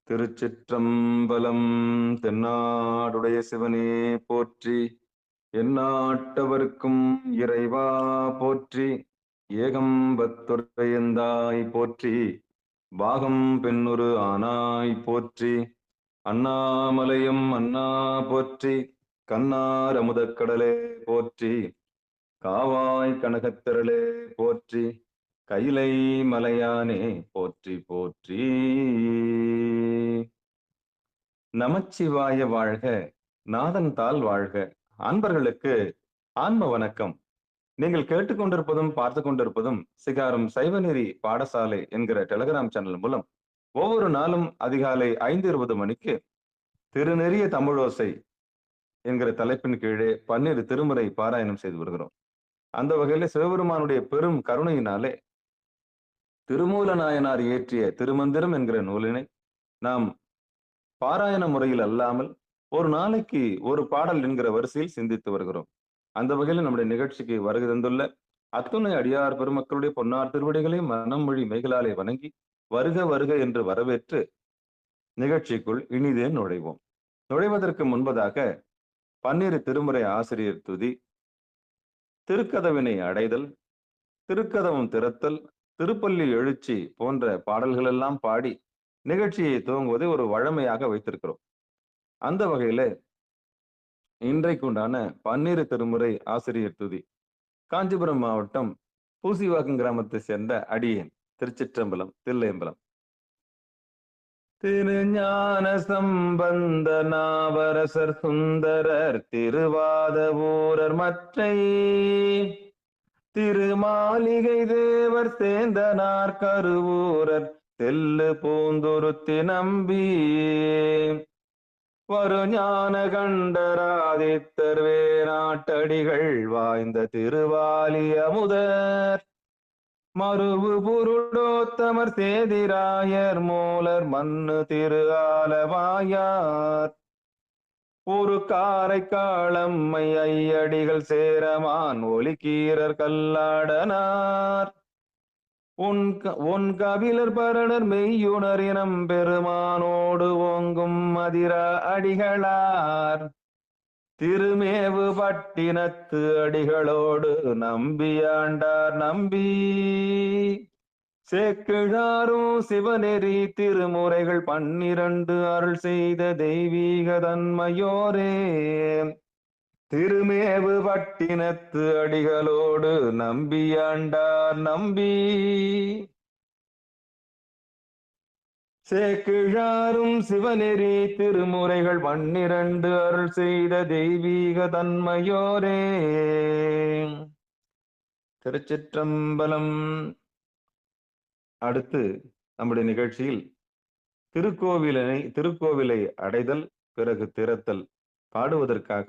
திருச்சிற்றம்பலம். தென்னாடுடைய சிவனே போற்றி, எந்நாட்டவர்க்கும் இறைவா போற்றி. ஏகம்பத்துரையந்தாய் போற்றி, பாகம் பெண்ணுரு ஆனாய் போற்றி. அண்ணாமலையும் அண்ணா போற்றி, கண்ணார் அமுதக்கடலே போற்றி. காவாய் கனகத்திரளே போற்றி, கைலை மலையானே போற்றி போற்றி. நமச்சிவாய வாழ்க, நாதன் தாள் வாழ்க. அன்பர்களுக்கு ஆன்ம வணக்கம். நீங்கள் கேட்டுக்கொண்டிருப்பதும் பார்த்து கொண்டிருப்பதும் சிகாரம் சைவநெறி பாடசாலை என்கிற டெலிகிராம் சேனல் மூலம் ஒவ்வொரு நாளும் அதிகாலை 5:20 மணிக்கு திருநெறிய தமிழோசை என்கிற தலைப்பின் கீழே 12 திருமுறை பாராயணம் செய்து வருகிறோம். அந்த வகையில சிவபெருமானுடைய பெரும் கருணையினாலே திருமூல நாயனார் இயற்றிய திருமந்திரம் என்கிற நூலினை நாம் பாராயண முறையில் அல்லாமல் ஒரு நாளைக்கு ஒரு பாடல் என்கிற வரிசையில் சிந்தித்து வருகிறோம். அந்த வகையில் நம்முடைய நிகழ்ச்சிக்கு வருகை தந்துள்ள அத்துணை அடியார் பெருமக்களுடைய பொன்னார் திருவடிகளை மனம் மொழி மெய்களாலே வணங்கி வருக வருக என்று வரவேற்று நிகழ்ச்சிக்குள் இனிதே நுழைவோம். நுழைவதற்கு முன்பதாக 12 திருமுறை ஆசிரியர் துதி, திருக்கதவினை அடைதல், திருக்கதவம் திறத்தல், திருப்பள்ளி எழுச்சி போன்ற பாடல்கள் எல்லாம் பாடி நிகழ்ச்சியை துவங்குவதை ஒரு வழமையாக வைத்திருக்கிறோம். அந்த வகையில இன்றைக்கு உண்டான 12 திருமுறை ஆசிரியர் துதி காஞ்சிபுரம் மாவட்டம் பூசிவாக்கம் கிராமத்தை சேர்ந்த அடியேன் திருச்சிற்றம்பலம் தில்லையம்பலம். திருஞான சம்பந்த நாவரசர் சுந்தரர் திருவாத ஊரர் மற்றை திருமாளிகை தேவர் சேந்தனார் கருவூரர் தெல்லு பூந்துருத்தி நம்பி வருஞான கண்டராதித்தர் வேணாட்டடிகள் வாய்ந்த திருவாலி அமுதர் மருவு புருடோத்தமர் சேதிராயர் மூலர் மண்ணு திரு ஆலவாயார் ஒரு காரைக்காலம்மை ஐயடிகள் சேரமான் ஒலிக்கீரர் கல்லாடனார் உன் கபிலர் பரணர் மெய்யுணரினம் பெருமானோடு ஓங்கும் மதிரா அடிகளார் திருமேவு பட்டினத்து அடிகளோடு நம்பியாண்டார் நம்பி சேக்கிழாரும் சிவநெறி திருமுறைகள் 12 அருள் செய்த தெய்வீக தன்மையோரே திருமேவு பட்டினத்து அடிகளோடு நம்பியாண்டார் நம்பி சேக்கிழாரும் சிவநெறி திருமுறைகள் 12 அருள் செய்த தெய்வீக தன்மையோரே. திருச்சிற்றம்பலம். அடுத்து நம்முடைய நிகழ்ச்சியில் திருக்கோவிலை அடைதல் பிறகு திறத்தல் பாடுவதற்காக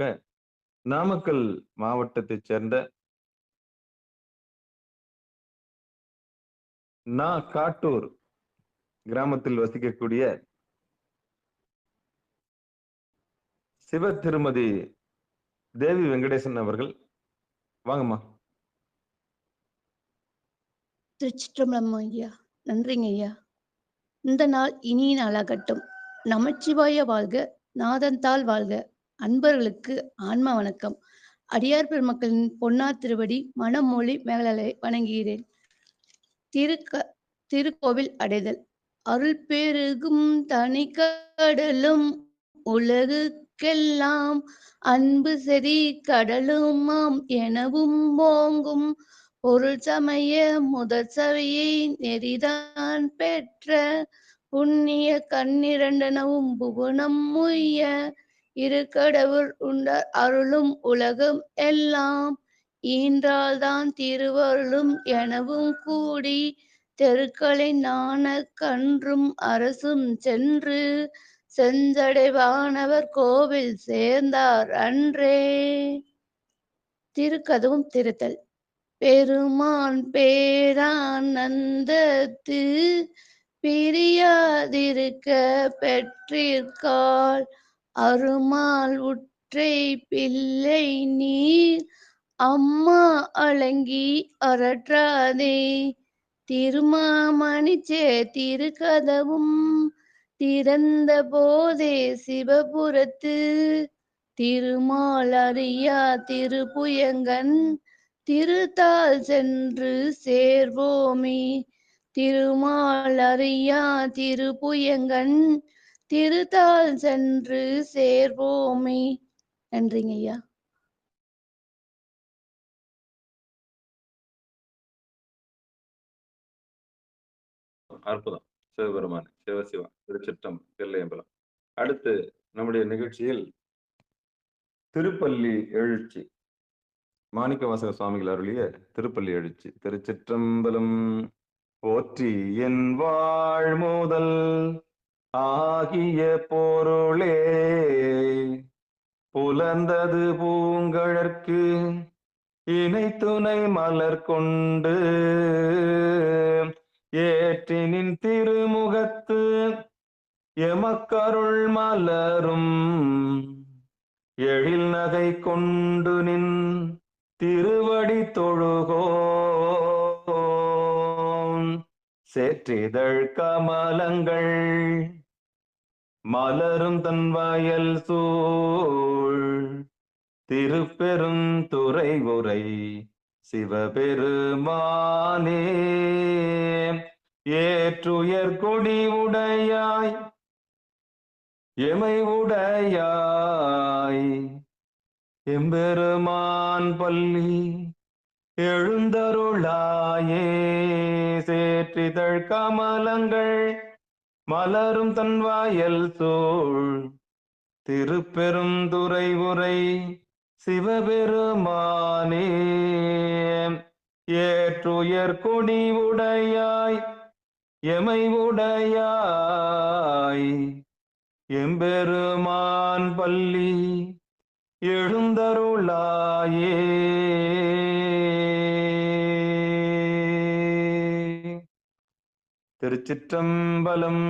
நாமக்கல் மாவட்டத்தைச் சேர்ந்த காட்டூர் கிராமத்தில் வசிக்கக்கூடிய சிவ திருமதி தேவி வெங்கடேசன் அவர்கள், வாங்கம்மா. திருச்சிற்றம்பலம் ஐயா. நன்றிங்க ஐயா. இந்த நாள் இனிய நாளாகட்டும். நமச்சிவாய வாழ்க, நாதன்தாள் வாழ்க. அன்பர்களுக்கு ஆன்ம வணக்கம். அடியார் பெருமக்களின் பொன்னார் திருவடி மனம் மொழி மேகலை வணங்குகிறேன். திருக்கோவில் அடைதல். அருள் பெருகும் தனிக்கடலும் உலகுக்கெல்லாம் அன்பு செறி கடலுமாம் எனவும் ஓங்கும் பொருள் சமய முதற் சபையை நெறிதான் பெற்ற புண்ணிய கண்ணிரண்டனவும் புவனம் முய்ய இரு கடவுள் உண்டார் அருளும் உலகம் எல்லாம் ஈன்றால்தான் திருவருளும் எனவும் கூடி தெருக்களை நாண கன்றும் அரசும் சென்று செஞ்சடைவானவர் கோவில் சேர்ந்தார் அன்றே. திருக்கதவும் திறத்தல். பெருமான் பேரானந்தத்து பிரியாதிருக்க பெற்றிற்கால் அருமால் உற்றை பிள்ளை நீர் அம்மா அலங்கி அரற்றாதே. திருமாமணிச்சே திருக்கதவும் திறந்த போதே சிவபுரத்து திருமால் அறியா திருப்புயங்கன் திருத்தால் சென்று சேர்வோமே. திருமால் அறியா திருப்புயங்கன் திருத்தால் சென்று சேர்வோமே. நன்றிங்க ஐயா. அற்புதம். சிவபெருமான் சிவசிவா திருச்சிற்றம் தில்லையம்பலம். அடுத்து நம்முடைய நிகழ்ச்சியில் திருப்பள்ளி எழுச்சி, மாணிக்கவாசக சுவாமிகள் அருளிய திருப்பள்ளி எழுச்சி. திருச்சிற்றம்பலம். போற்றி என் வாழ்முதல் ஆகிய பொருளே, புலர்ந்தது பூங்கழற்கு இணை துணை மலர் கொண்டு, ஏற்றினின் திருமுகத்து எமக்கருள் மலரும் எழில் நகை கொண்டு நின் திருவடி தொழுகோம். சேற்றிதழ் கமலங்கள் மலரும் தன் வயல் சூழ் திருப்பெரும் துறை உரை சிவபெருமானே. ஏற்றுயர் கொடி உடையாய் எமை உடையாய் எம்பெருமான் பள்ளி எழுந்தருளாயே. சேற்றிதழ் கமலங்கள் மலரும் தன் வாயல் சூழ் திருப்பெரும் துறை உரை சிவபெருமானே. ஏற்றுயர் கொடி உடையாய் எமை உடையாய் எம்பெருமான் பள்ளி எழுந்தருளாயே. திருச்சிற்றம்பலம்.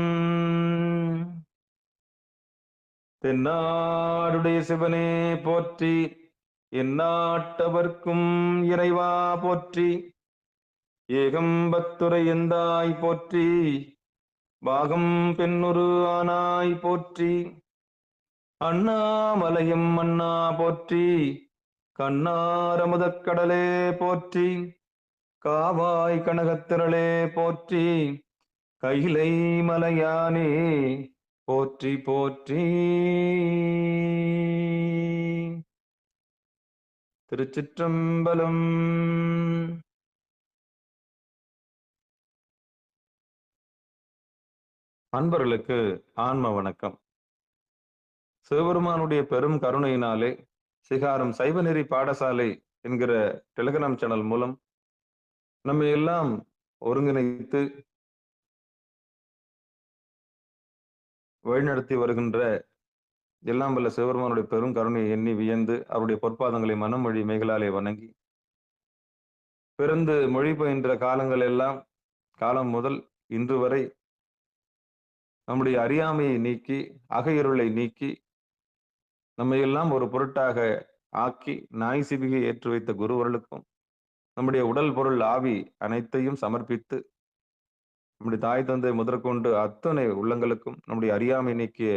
தென்னாடுடைய சிவனே போற்றி, எந்நாட்டவர்க்கும் இறைவா போற்றி, ஏகம்பத்துரை எந்தாய் போற்றி, பாகம் பெண்ணுரு ஆனாய் போற்றி, அண்ணாமலையும் அண்ணா போற்றி, கண்ணாரமுதக் கடலே போற்றி, காவாய் கனகத்திரளே போற்றி, கைலை மலையானே போற்றி போற்றி. திருச்சிற்றம்பலம். அன்பர்களுக்கு ஆன்ம வணக்கம். சிவபெருமானுடைய பெரும் கருணையினாலே சிகாரம் சைவநெறி பாடசாலை என்கிற டெலிகிராம் சேனல் மூலம் நம்ம எல்லாம் ஒருங்கிணைத்து வழிநடத்தி வருகின்ற எல்லாம் வல்ல சிவபெருமானுடைய பெரும் கருணையை எண்ணி வியந்து அவருடைய பொற்பாதங்களை மனம் மொழி மெய்களாலே வணங்கி, பிறந்து மொழி பயின்ற காலங்கள் எல்லாம் காலம் முதல் இன்று வரை நம்முடைய அறியாமையை நீக்கி அக இருளை நீக்கி நம்மை எல்லாம் ஒரு பொருட்டாக ஆக்கி நாய் சிபிகை ஏற்றி வைத்த குருவர்களுக்கும் நம்முடைய உடல் பொருள் ஆவி அனைத்தையும் சமர்ப்பித்து நம்முடைய தாய் தந்தை முதற்கொண்டு அத்தனை உள்ளங்களுக்கும் நம்முடைய அறியாமை நீக்கிய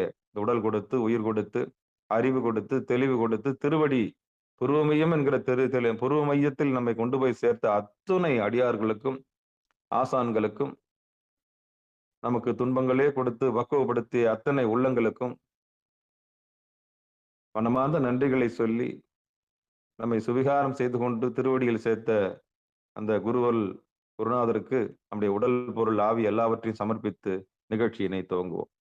உடல் கொடுத்து உயிர் கொடுத்து அறிவு கொடுத்து தெளிவு கொடுத்து திருவடி புருவமையம் என்கிற புருவ மையத்தில் நம்மை கொண்டு போய் சேர்த்த அத்துணை அடியார்களுக்கும் ஆசான்களுக்கும் நமக்கு துன்பங்களே கொடுத்து பக்குவப்படுத்திய அத்தனை உள்ளங்களுக்கும் மனமார்ந்த நன்றிகளை சொல்லி நம்மை சுவிகாரம் செய்து கொண்டு திருவடியில் சேர்த்த அந்த குருநாதருக்கு நம்முடைய உடல் பொருள் ஆவி எல்லாவற்றையும் சமர்ப்பித்து நிகழ்ச்சியினை துவங்குவோம்.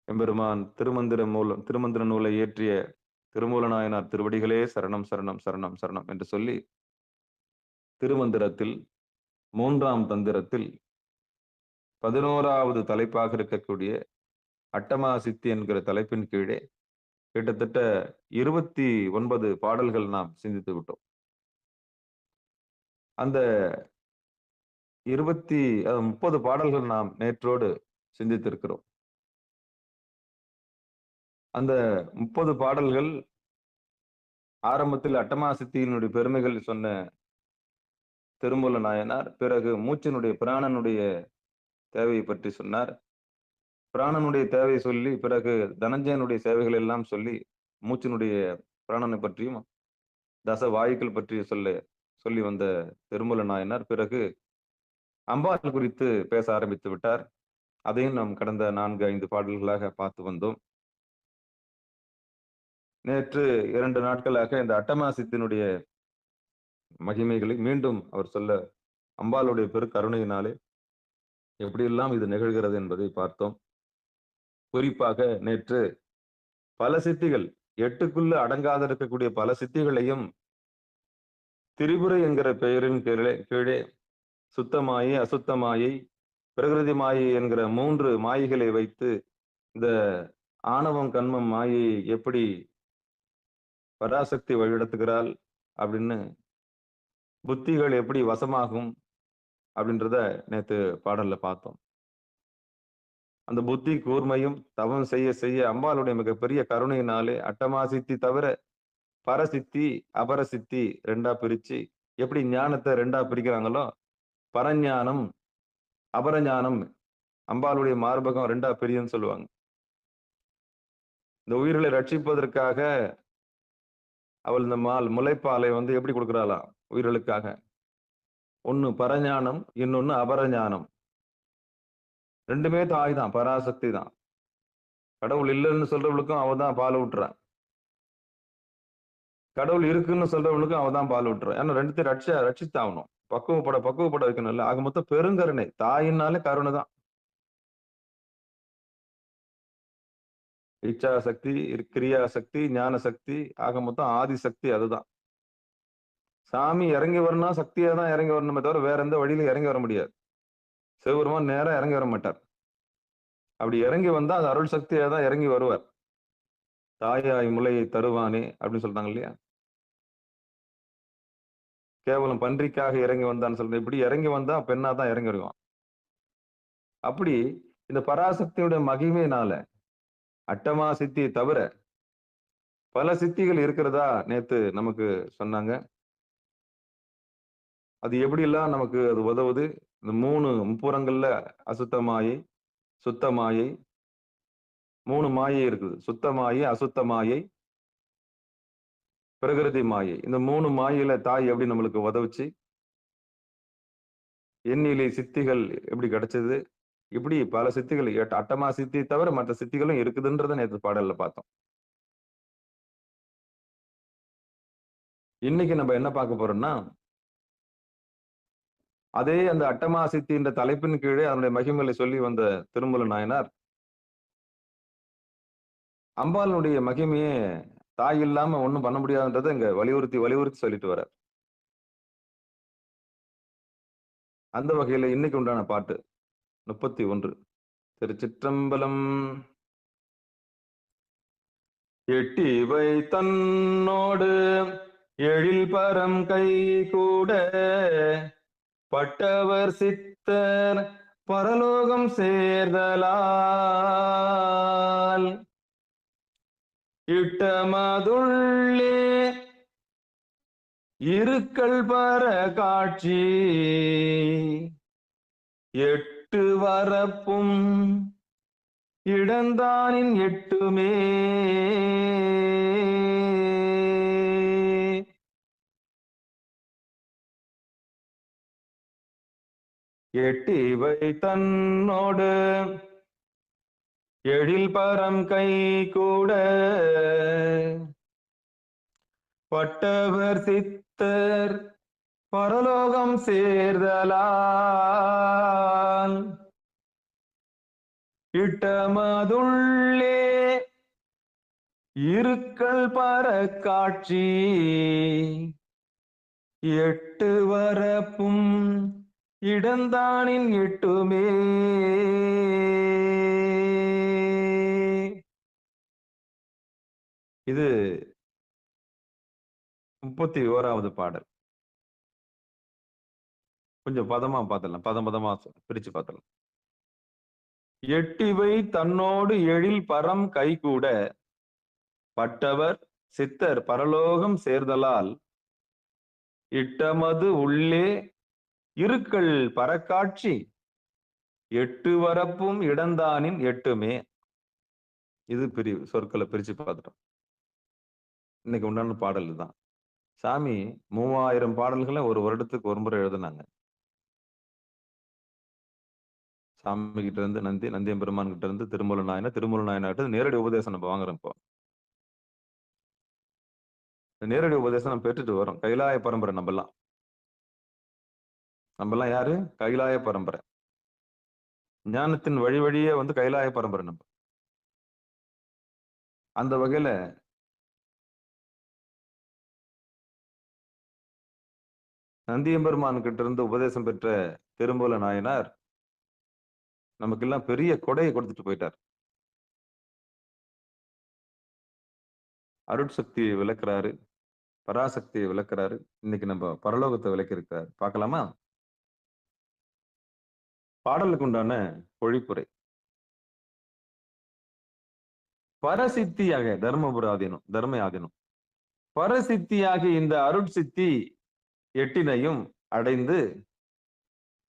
எம்பெருமான் திருமந்திர நூலை இயற்றிய திருமூலநாயனார் திருவடிகளே சரணம் சரணம் சரணம் சரணம் என்று சொல்லி திருமந்திரத்தில் 3ஆம் தந்திரத்தில் 11வது தலைப்பாக இருக்கக்கூடிய அட்டமா சித்தி என்கிற தலைப்பின் கீழே கிட்டத்தட்ட 29 பாடல்கள் நாம் சிந்தித்து விட்டோம். அந்த 30 பாடல்கள் நாம் நேற்றோடு சிந்தித்திருக்கிறோம். அந்த 30 பாடல்கள் ஆரம்பத்தில் அட்டமா சித்தியினுடைய பெருமைகள் சொன்ன திருமூல நாயனார், பிறகு மூச்சினுடைய பிராணனுடைய தேவையை பற்றி சொன்னார். பிராணனுடைய தேவையை சொல்லி, பிறகு தனஞ்சயனுடைய சேவைகள் எல்லாம் சொல்லி, மூச்சினுடைய பிராணனை பற்றியும், தச வாயுக்கள் பற்றி சொல்லி வந்த திருமூல நாயனார் பிறகு அம்பாள் குறித்து பேச ஆரம்பித்து விட்டார். அதையும் நாம் கடந்த 4, 5 பாடல்களாக பார்த்து வந்தோம். நேற்று 2 நாட்களாக இந்த அட்டமாசித்தினுடைய மகிமைகளை மீண்டும் அவர் சொல்ல, அம்பாளுடைய பெருங்கருணையினாலே எப்படியெல்லாம் இது நிகழ்கிறது என்பதை பார்த்தோம். குறிப்பாக நேற்று பல சித்திகள், 8க்குள்ள அடங்காத இருக்கக்கூடிய பல சித்திகளையும் திரிபுரை என்கிற பெயரின் கீழே சுத்த மாயை, அசுத்த மாயை, பிரகிருதி மாயை என்கிற 3 மாயைகளை வைத்து இந்த ஆணவம், கன்மம் மாயையை எப்படி பராசக்தி வழிநடத்துகிறாள் அப்படின்னு, புத்திகள் எப்படி வசமாகும் அப்படின்றத நேத்து பாடல்ல பார்த்தோம். அந்த புத்தி கூர்மையும் தவம் செய்ய செய்ய அம்பாளுடைய மிகப்பெரிய கருணையினாலே அட்டமாசித்தி தவிர பரசித்தி, அபரசித்தி 2ஆ பிரிச்சு, எப்படி ஞானத்தை 2ஆ பிரிக்கிறாங்களோ, பரஞானம், அபரஞானம், அம்பாளுடைய மார்பகம் 2ஆ பிரியும்னு சொல்லுவாங்க. இந்த உயிர்களை ரட்சிப்பதற்காக அவள் இந்த முளைப்பாலை எப்படி கொடுக்கிறாளாம் உயிர்களுக்காக. ஒண்ணு பரஞானம், இன்னொன்னு அபரஞானம். 2மே தாய் தான், பராசக்தி தான். கடவுள் இல்லைன்னு சொல்றவளுக்கும் அவ தான் பால் ஊட்டுறான். கடவுள் இருக்குன்னு சொல்றவனுக்கும் அவ தான் பால் ஊட்டுறான். ஏன்னா 2த்தையும் ரட்சித்தாகணும். பக்குவப்பட வைக்கணும்ல. ஆக மொத்தம் பெருங்கருணை. தாயினாலே கருணை தான். இச்சா சக்தி, கிரியா சக்தி, ஞான சக்தி, ஆக மொத்தம் ஆதிசக்தி அதுதான். சாமி இறங்கி வரணும், சக்தியா தான் இறங்கி வரணுமே தவிர வேற எந்த வழியிலும் இறங்கி வர முடியாது. சிவபெருமான் நேரா இறங்கி வர மாட்டார். அப்படி இறங்கி வந்தா அது அருள் சக்தியா தான் இறங்கி வருவார். தாயாய் முலையை தருவானே அப்படின்னு சொல்றாங்க இல்லையா? கேவலம் பன்றிக்காக இறங்கி வந்தான்னு சொல்றேன். இப்படி இறங்கி வந்தா பெண்ணா தான் இறங்கி வருவான். அப்படி இந்த பராசக்தியுடைய மகிமையினால அட்டமா சித்தியை தவிர பல சித்திகள் இருக்கிறதா நேத்து நமக்கு சொன்னாங்க. அது எப்படிலாம் நமக்கு அது உதவுது? இந்த 3 முப்புறங்கள்ல அசுத்த மாயை, சுத்த மாயை, 3 மாயை இருக்குது. சுத்த மாயை, அசுத்த மாயை, பிரகிருதி மாயை. இந்த 3 மாயையில தாய் எப்படி நம்மளுக்கு உதவுச்சு? எண்ணிலை சித்திகள் எப்படி கிடைச்சது? இப்படி பல சித்திகள், அட்டமா சித்தி தவிர மற்ற சித்திகளும் இருக்குதுன்றத நேற்று பாடல்ல பார்த்தோம். இன்னைக்கு நம்ம என்ன பார்க்க போறோம்னா, அதே அந்த அட்டமா சித்தி என்ற தலைப்பின் கீழே அதனுடைய மகிமைகளை சொல்லி வந்த திருமூல நாயனார், அம்பாளுடைய மகிமையே தாய் இல்லாம ஒண்ணும் பண்ண முடியாதுன்றதை இங்க வலியுறுத்தி சொல்லிட்டு வர்றார். அந்த வகையில இன்னைக்கு உண்டான பாட்டு 31. திருச்சிற்றம்பலம். எட்டிவை தன்னோடு எழில் பரம் கை கூட பட்டவர் சித்தர் பரலோகம் சேர்தலால் இட்டமதுள்ளே இருக்கள் பர காட்சி 8 வரப்பும் இடந்தானின் 8மே எட்டிவை தன்னோடு எழில் பரம் கை கூட பட்டவர் சித்தர் பரலோகம் சேர்தலால் இட்டமதுள்ளே இருக்கள் பர காட்சி 8 வரப்பும் இடந்தானின் 8மே. இது 31வது பாடல். கொஞ்சம் பதமா பார்த்துடலாம். பதமா பிரிச்சு பார்த்துடலாம். எட்டிவை தன்னோடு எழில் பரம் கைகூட பட்டவர் சித்தர் பரலோகம் சேர்தலால் இட்டமது உள்ளே இருக்கள் பரக்காட்சி எட்டு வரப்பும் இடந்தானின் எட்டுமே. இது பிரிவு. சொற்கள பிரிச்சு பார்த்துட்டோம். இன்னைக்கு உண்டான பாடல் இதுதான். சாமி 3000 பாடல்கள ஒரு வருடத்துக்கு ஒரு முறை எழுதுனாங்க. சாமி கிட்ட இருந்து நந்தியம்பெருமான் கிட்ட இருந்து திருமூல நாயனார், திருமூல நாயனார்ட்ட நேரடி உபதேசம் நம்ம வாங்குறோம் இப்போ. நேரடி உபதேசம் நம்ம பெற்றுட்டு வரோம். கைலாய பரம்பரை நம்பலாம். நம்பலாம் யாரு? கைலாய பரம்பரை. ஞானத்தின் வழி வழியே வந்து கைலாய பரம்பரை நம்ம. அந்த வகையில நந்தியம்பெருமான் கிட்ட இருந்து உபதேசம் பெற்ற திருமூல நாயனார் நமக்கெல்லாம் பெரிய கொடையை கொடுத்துட்டு போயிட்டார். அருட்சக்தியை விளக்குறாரு, பராசக்தியை விளக்குறாரு. இன்னைக்கு நம்ம பரலோகத்தை விளக்கி இருக்காரு. பார்க்கலாமா? பாடலுக்கு உண்டான பொழிப்புரை. பரசித்தியாக தர்ம ஆதீனம். பரசித்தியாகி இந்த அருட்சித்தி எட்டினையும் அடைந்து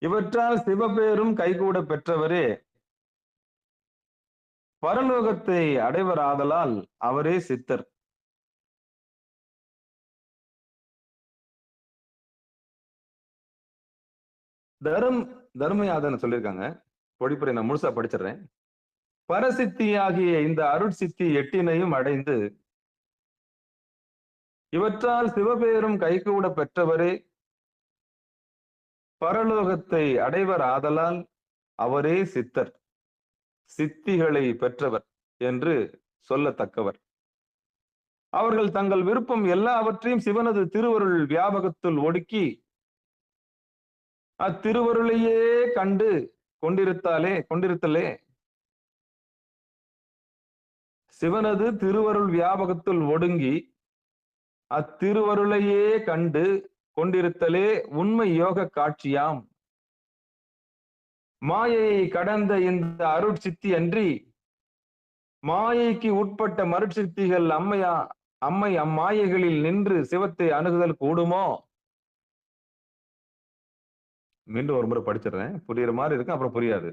இவற்றால் சிவபேரும் கைகூட பெற்றவரே பரலோகத்தை அடைவராதலால் அவரே சித்தர். தர்மயாதன சொல்லியிருக்காங்க. பொழிப்புரை நான் முழுசா படிச்சிடுறேன். பரசித்தியாகிய இந்த அருட்சித்தி எட்டினையும் அடைந்து இவற்றால் சிவபேரும் கைகூட பெற்றவரே பரலோகத்தை அடைவர் ஆதலால் அவரே சித்தர், சித்திகளை பெற்றவர் என்று சொல்லத்தக்கவர். அவர்கள் தங்கள் விருப்பம் எல்லாவற்றையும் சிவனது திருவருள் வியாபகத்துள் ஒடுக்கி அத்திருவருளையே கண்டு கொண்டிருத்தலே சிவனது திருவருள் வியாபகத்துள் ஒடுங்கி அத்திருவருளையே கண்டு கொண்டிருத்தலே உண்மை யோக காட்சியாம். மாயையை கடந்த இந்த அருட்சித்தி அன்றி மாயைக்கு உட்பட்ட மருட்சித்திகள் அம்மை அம்மாயைகளில் நின்று சிவத்தை அணுகுதல் கூடுமோ? மீண்டும் ஒரு முறை படிச்சிடுறேன். புரியுற மாதிரி இருக்கும், அப்புறம் புரியாது.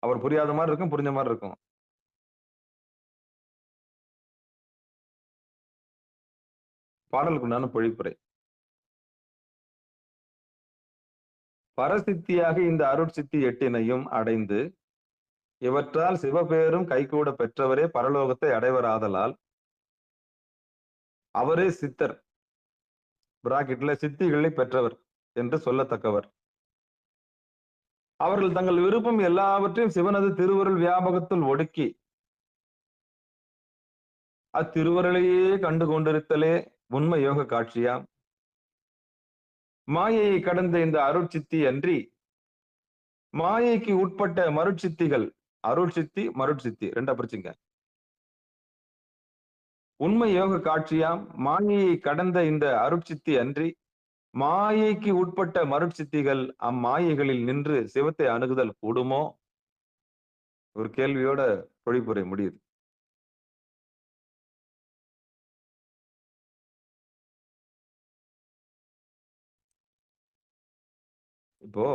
அவர் புரியாத மாதிரி இருக்கும், புரிஞ்ச மாதிரி இருக்கும். பாடலுக்கு உண்டான பொழிப்புரை. பரசித்தியாக இந்த அருட்சித்தி எட்டினையும் அடைந்து இவற்றால் சிவபேரும் கைகூட பெற்றவரே பரலோகத்தை அடைவராதலால் அவரே சித்தர், பிராக்கெட்ல சித்திகளை பெற்றவர் என்று சொல்லத்தக்கவர். அவர்கள் தங்கள் விருப்பம் எல்லாவற்றையும் சிவனது திருவருள் வியாபகத்துள் ஒடுக்கி அத்திருவருளையே கண்டு கொண்டிருத்தலே உண்மை யோக காட்சியாம். மாயையை கடந்த இந்த அருட்சித்தி அன்றி மாயைக்கு உட்பட்ட மருட்சித்திகள், அருட்சித்தி மருட்சித்தி ரெண்டா பிரிச்சுங்க. உண்மை யோக காட்சியாம். மாயையை கடந்த இந்த அருட்சித்தி அன்றி மாயைக்கு உட்பட்ட மருட்சித்திகள் அம்மாயைகளில் நின்று சிவத்தை அணுகுதல் கூடுமோ? ஒரு கேள்வியோட பொழிப்புரை முடியுது. இப்போ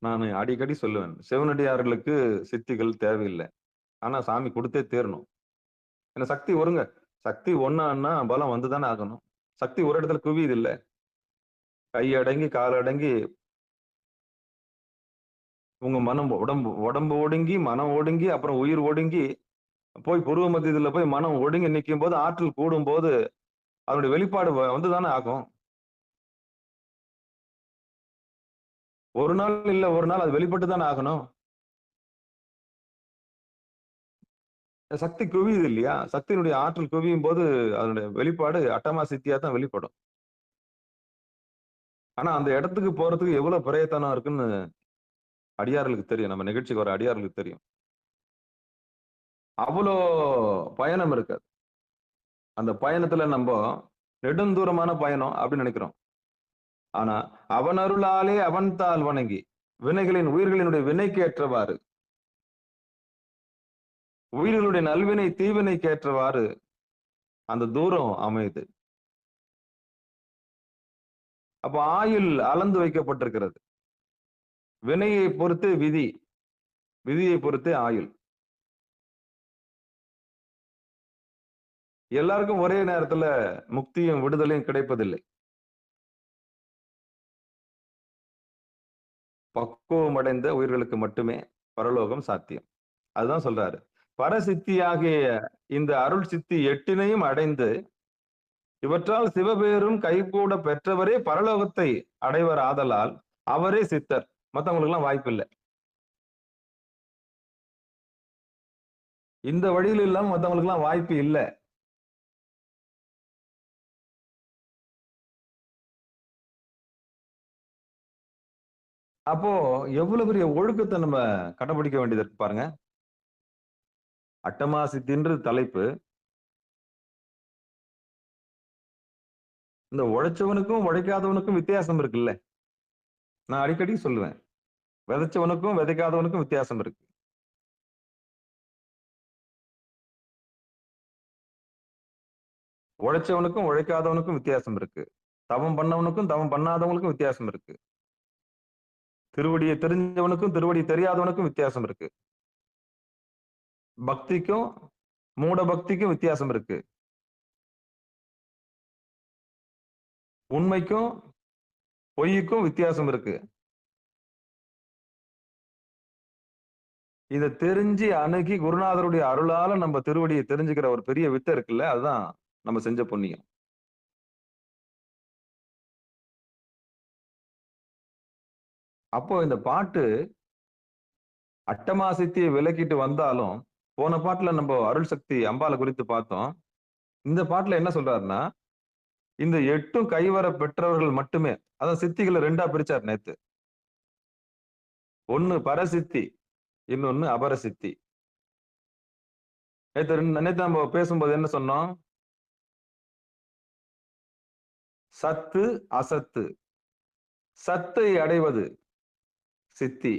நான் அடிக்கடி சொல்லுவேன், சிவனடியார்களுக்கு சித்திகள் தேவையில்லை. ஆனா சாமி கொடுத்தே தீரணும். ஏன்னா சக்தி ஒருங்க. சக்தி ஒண்ணான்னா பலம் வந்துதானே ஆகணும். சக்தி ஒரு இடத்துல குவியுது இல்ல. கை அடங்கி கால் அடங்கி உங்க மனம் உடம்பு ஒடுங்கி மனம் ஒடுங்கி அப்புறம் உயிர் ஒடுங்கி போய் புருவ மத்தியத்துல போய் மனம் ஒடுங்கி நிற்கும் போது ஆற்றல் கூடும் போது அதனுடைய வெளிப்பாடு வந்துதானே ஆகும். ஒரு நாள் இல்ல ஒரு நாள் அது வெளிப்பட்டு தானே ஆகணும். சக்தி குவியுது இல்லையா? சக்தியினுடைய ஆற்றல் குவியும் போது அதனுடைய வெளிப்பாடு அட்டமா சித்தியா தான் வெளிப்படும். ஆனா அந்த இடத்துக்கு போறதுக்கு எவ்வளவு பிரயத்தனம் இருக்குன்னு அடியார்களுக்கு தெரியும். நம்ம நிகழ்ச்சிக்கு வர அடியார்களுக்கு தெரியும். அவ்வளோ பயணம் இருக்காது. அந்த பயணத்துல நம்ம நெடுந்தூரமான பயணம் அப்படின்னு நினைக்கிறோம். ஆனா அவன் அருளாலே அவன் தாள் வணங்கி உயிர்களினுடைய வினைக்கு ஏற்றவாறு, உயிர்களுடைய நல்வினை தீவினைக்கு ஏற்றவாறு அந்த தூரம் அமையுது. அப்ப ஆயுள் அளந்து வைக்கப்பட்டிருக்கிறது. வினையை பொறுத்து விதி, விதியை பொறுத்து ஆயுள். எல்லாருக்கும் ஒரே நேரத்துல முக்தியும் விடுதலையும் கிடைப்பதில்லை. பக்குவம் அடைந்த உயிர்களுக்கு மட்டுமே பரலோகம் சாத்தியம். அதுதான் சொல்றாரு. பரசித்தியாகிய இந்த அருள் சித்தி 8னையும் அடைந்து இவற்றால் சிவபேரும் கைகூட பெற்றவரே பரலோகத்தை அடைவர் ஆதலால் அவரே சித்தர். மத்தவங்களுக்கு எல்லாம் வாய்ப்பு இல்லை. இந்த வழியில் இல்லாம மத்தவங்களுக்கு எல்லாம் வாய்ப்பு இல்லை. அப்போ எவ்வளவு பெரிய ஒழுக்கத்தை நம்ம கடைபிடிக்க வேண்டியது இருக்கு பாருங்க. அட்டமா சித்தின்ற தலைப்பு. இந்த உழைச்சவனுக்கும் உழைக்காதவனுக்கும் வித்தியாசம் இருக்குல்ல. நான் அடிக்கடி சொல்லுவேன். விதைச்சவனுக்கும் விதைக்காதவனுக்கும் வித்தியாசம் இருக்கு. உழைச்சவனுக்கும் உழைக்காதவனுக்கும் வித்தியாசம் இருக்கு. தவம் பண்ணவனுக்கும் தவம் பண்ணாதவனுக்கும் வித்தியாசம் இருக்கு. திருவடியை தெரிஞ்சவனுக்கும் திருவடி தெரியாதவனுக்கும் வித்தியாசம் இருக்கு. பக்திக்கும் மூட பக்திக்கும் வித்தியாசம் இருக்கு. உண்மைக்கும் பொய்யுக்கும் வித்தியாசம் இருக்கு. இதை தெரிஞ்சு அணுகி குருநாதருடைய அருளால நம்ம திருவடியை தெரிஞ்சுக்கிற ஒரு பெரிய வித்தை இருக்குல்ல, அதுதான் நம்ம செஞ்ச புண்ணியம். அப்போ இந்த பாட்டு அட்டமா சித்தியை விலக்கிட்டு வந்தாலும், போன பாட்டுல நம்ம அருள் சக்தி அம்பாளை குறித்து பார்த்தோம். இந்த பாட்டுல என்ன சொல்றாருன்னா, இந்த 8ம் கைவர பெற்றவர்கள் மட்டுமே, அதான் சித்திகளை 2ஆ பிரிச்சார் நேத்து. ஒண்ணு பரசித்தி, இன்னொன்னு அபரசித்தி. நேத்து நம்ம பேசும்போது என்ன சொன்னோம்? சத்து அசத்து. சத்தை அடைவது சித்தி,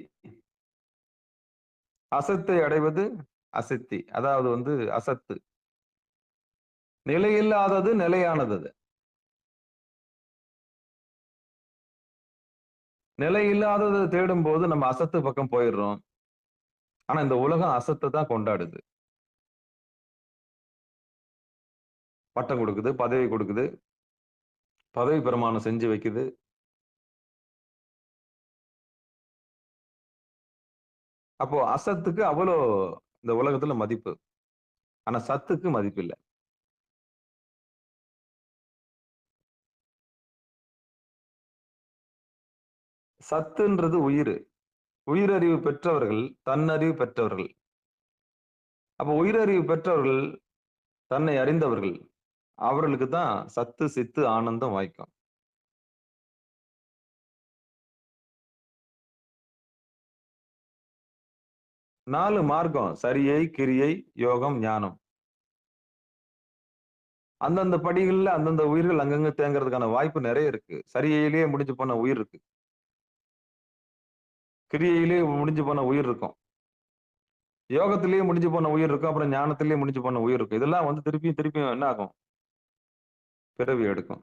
அசத்தை அடைவது அசித்தி. அதாவது அசத்து. நிலையில்லாதது நிலையானது. நிலையில்லாததை தேடும் போது நம்ம அசத்து பக்கம் போயிடுறோம். ஆனா இந்த உலகம் அசத்தை தான் கொண்டாடுது. பட்டம் கொடுக்குது, பதவி கொடுக்குது, பதவி பிரமாணம் செஞ்சு வைக்குது. அப்போ அசத்துக்கு அவ்வளோ இந்த உலகத்துல மதிப்பு. ஆனா சத்துக்கு மதிப்பு இல்லை. சத்துன்றது உயிர். உயிரறிவு பெற்றவர்கள், தன்னறிவு பெற்றவர்கள். அப்ப உயிரறிவு பெற்றவர்கள், தன்னை அறிந்தவர்கள், அவர்களுக்கு தான் சத்து சித்து ஆனந்தம் வாய்க்கும். நாலு மார்க்கம்: சரியை, கிரியை, யோகம், ஞானம். அந்தந்த படிகள்ல அந்தந்த உயிர்கள் அங்கங்க தேங்குறதுக்கான வாய்ப்பு நிறைய இருக்கு. சரியிலேயே முடிஞ்சு போன உயிர் இருக்கு. கிரியையிலேயே முடிஞ்சு போன உயிர் இருக்கும். யோகத்திலேயே முடிஞ்சு போன உயிர் இருக்கும். அப்புறம் ஞானத்திலேயே முடிஞ்சு போன உயிர் இருக்கும். இதெல்லாம் திருப்பியும் திருப்பியும் என்ன ஆகும்? பிறவி எடுக்கும்.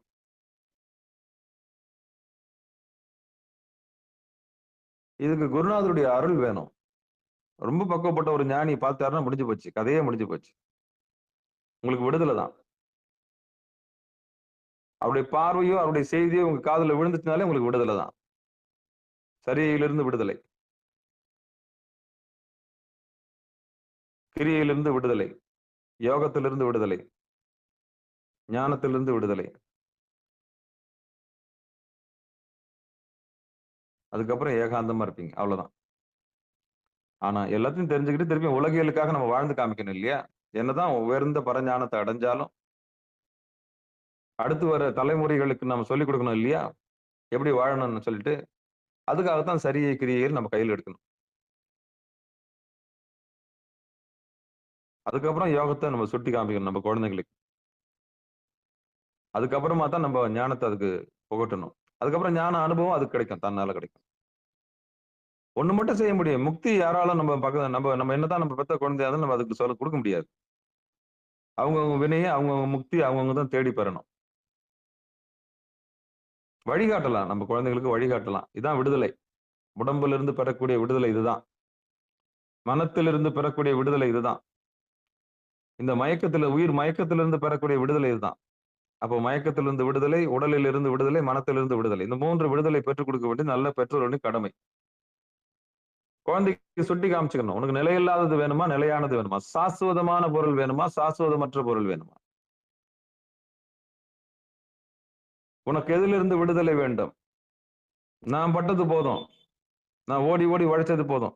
இதுக்கு குருநாதருடைய அருள் வேணும். ரொம்ப பக்குவப்பட்ட ஒரு ஞானி பார்த்தாருன்னா முடிஞ்சு போச்சு. கதையே முடிஞ்சு போச்சு. உங்களுக்கு விடுதலை தான். அவருடைய பார்வையோ அவருடைய செய்தியோ உங்க காதுல விழுந்துச்சுனாலே உங்களுக்கு விடுதலை தான். சரியிலிருந்து விடுதலை, கிரியையிலிருந்து விடுதலை, யோகத்திலிருந்து விடுதலை, ஞானத்திலிருந்து விடுதலை. அதுக்கப்புறம் ஏகாந்தமா இருப்பீங்க. அவ்வளவுதான். ஆனா எல்லாத்தையும் தெரிஞ்சுக்கிட்டு திருப்பி உலகியலுக்காக நம்ம வாழ்ந்து காமிக்கணும் இல்லையா? என்னதான் உயர்ந்த பரஞானத்தை அடைஞ்சாலும் அடுத்து வர தலைமுறைகளுக்கு நம்ம சொல்லிக் கொடுக்கணும் இல்லையா? எப்படி வாழணும்னு சொல்லிட்டு, அதுக்காகத்தான் சரியை கிரியைகள் நம்ம கையில் எடுக்கணும். அதுக்கப்புறம் யோகத்தை நம்ம சுட்டி காமிக்கணும் நம்ம குழந்தைங்களுக்கு. அதுக்கப்புறமா தான் நம்ம ஞானத்தை அதுக்கு புகட்டணும். அதுக்கப்புறம் ஞான அனுபவம் அதுக்கு கிடைக்கும், தன்னால கிடைக்கும். ஒண்ணு மட்டும் செய்ய முடியும். முக்தி யாராலும் நம்ம என்னதான் நம்ம பெத்த குழந்தையாவது நம்ம அதுக்கு சொல்ல கொடுக்க முடியாது. அவங்கவுங்க வினையை அவங்கவுங்க முக்தி அவங்கவுங்க தான் தேடி பெறணும். வழிகாட்டலாம். நம்ம குழந்தைகளுக்கு வழிகாட்டலாம். இதான் விடுதலை. உடம்புல இருந்து பெறக்கூடிய விடுதலை இதுதான். மனத்திலிருந்து பெறக்கூடிய விடுதலை இதுதான். இந்த உயிர் மயக்கத்திலிருந்து பெறக்கூடிய விடுதலை இதுதான். அப்போ மயக்கத்திலிருந்து விடுதலை, உடலில் இருந்து விடுதலை, மனத்திலிருந்து விடுதலை. இந்த 3 விடுதலை பெற்றுக் கொடுக்க வேண்டியது நல்ல பெற்றோர்களின் கடமை. குழந்தைக்கு சுட்டி காமிச்சுக்கணும். உனக்கு நிலையில்லாதது வேணுமா? நிலையானது வேணுமா? சாஸ்வதமான பொருள் வேணுமா? சாஸ்வதமற்ற பொருள் வேணுமா? உனக்கு எதிலிருந்து விடுதலை வேண்டும்? நான் பட்டது போதும். நான் ஓடி ஓடி உழைச்சது போதும்.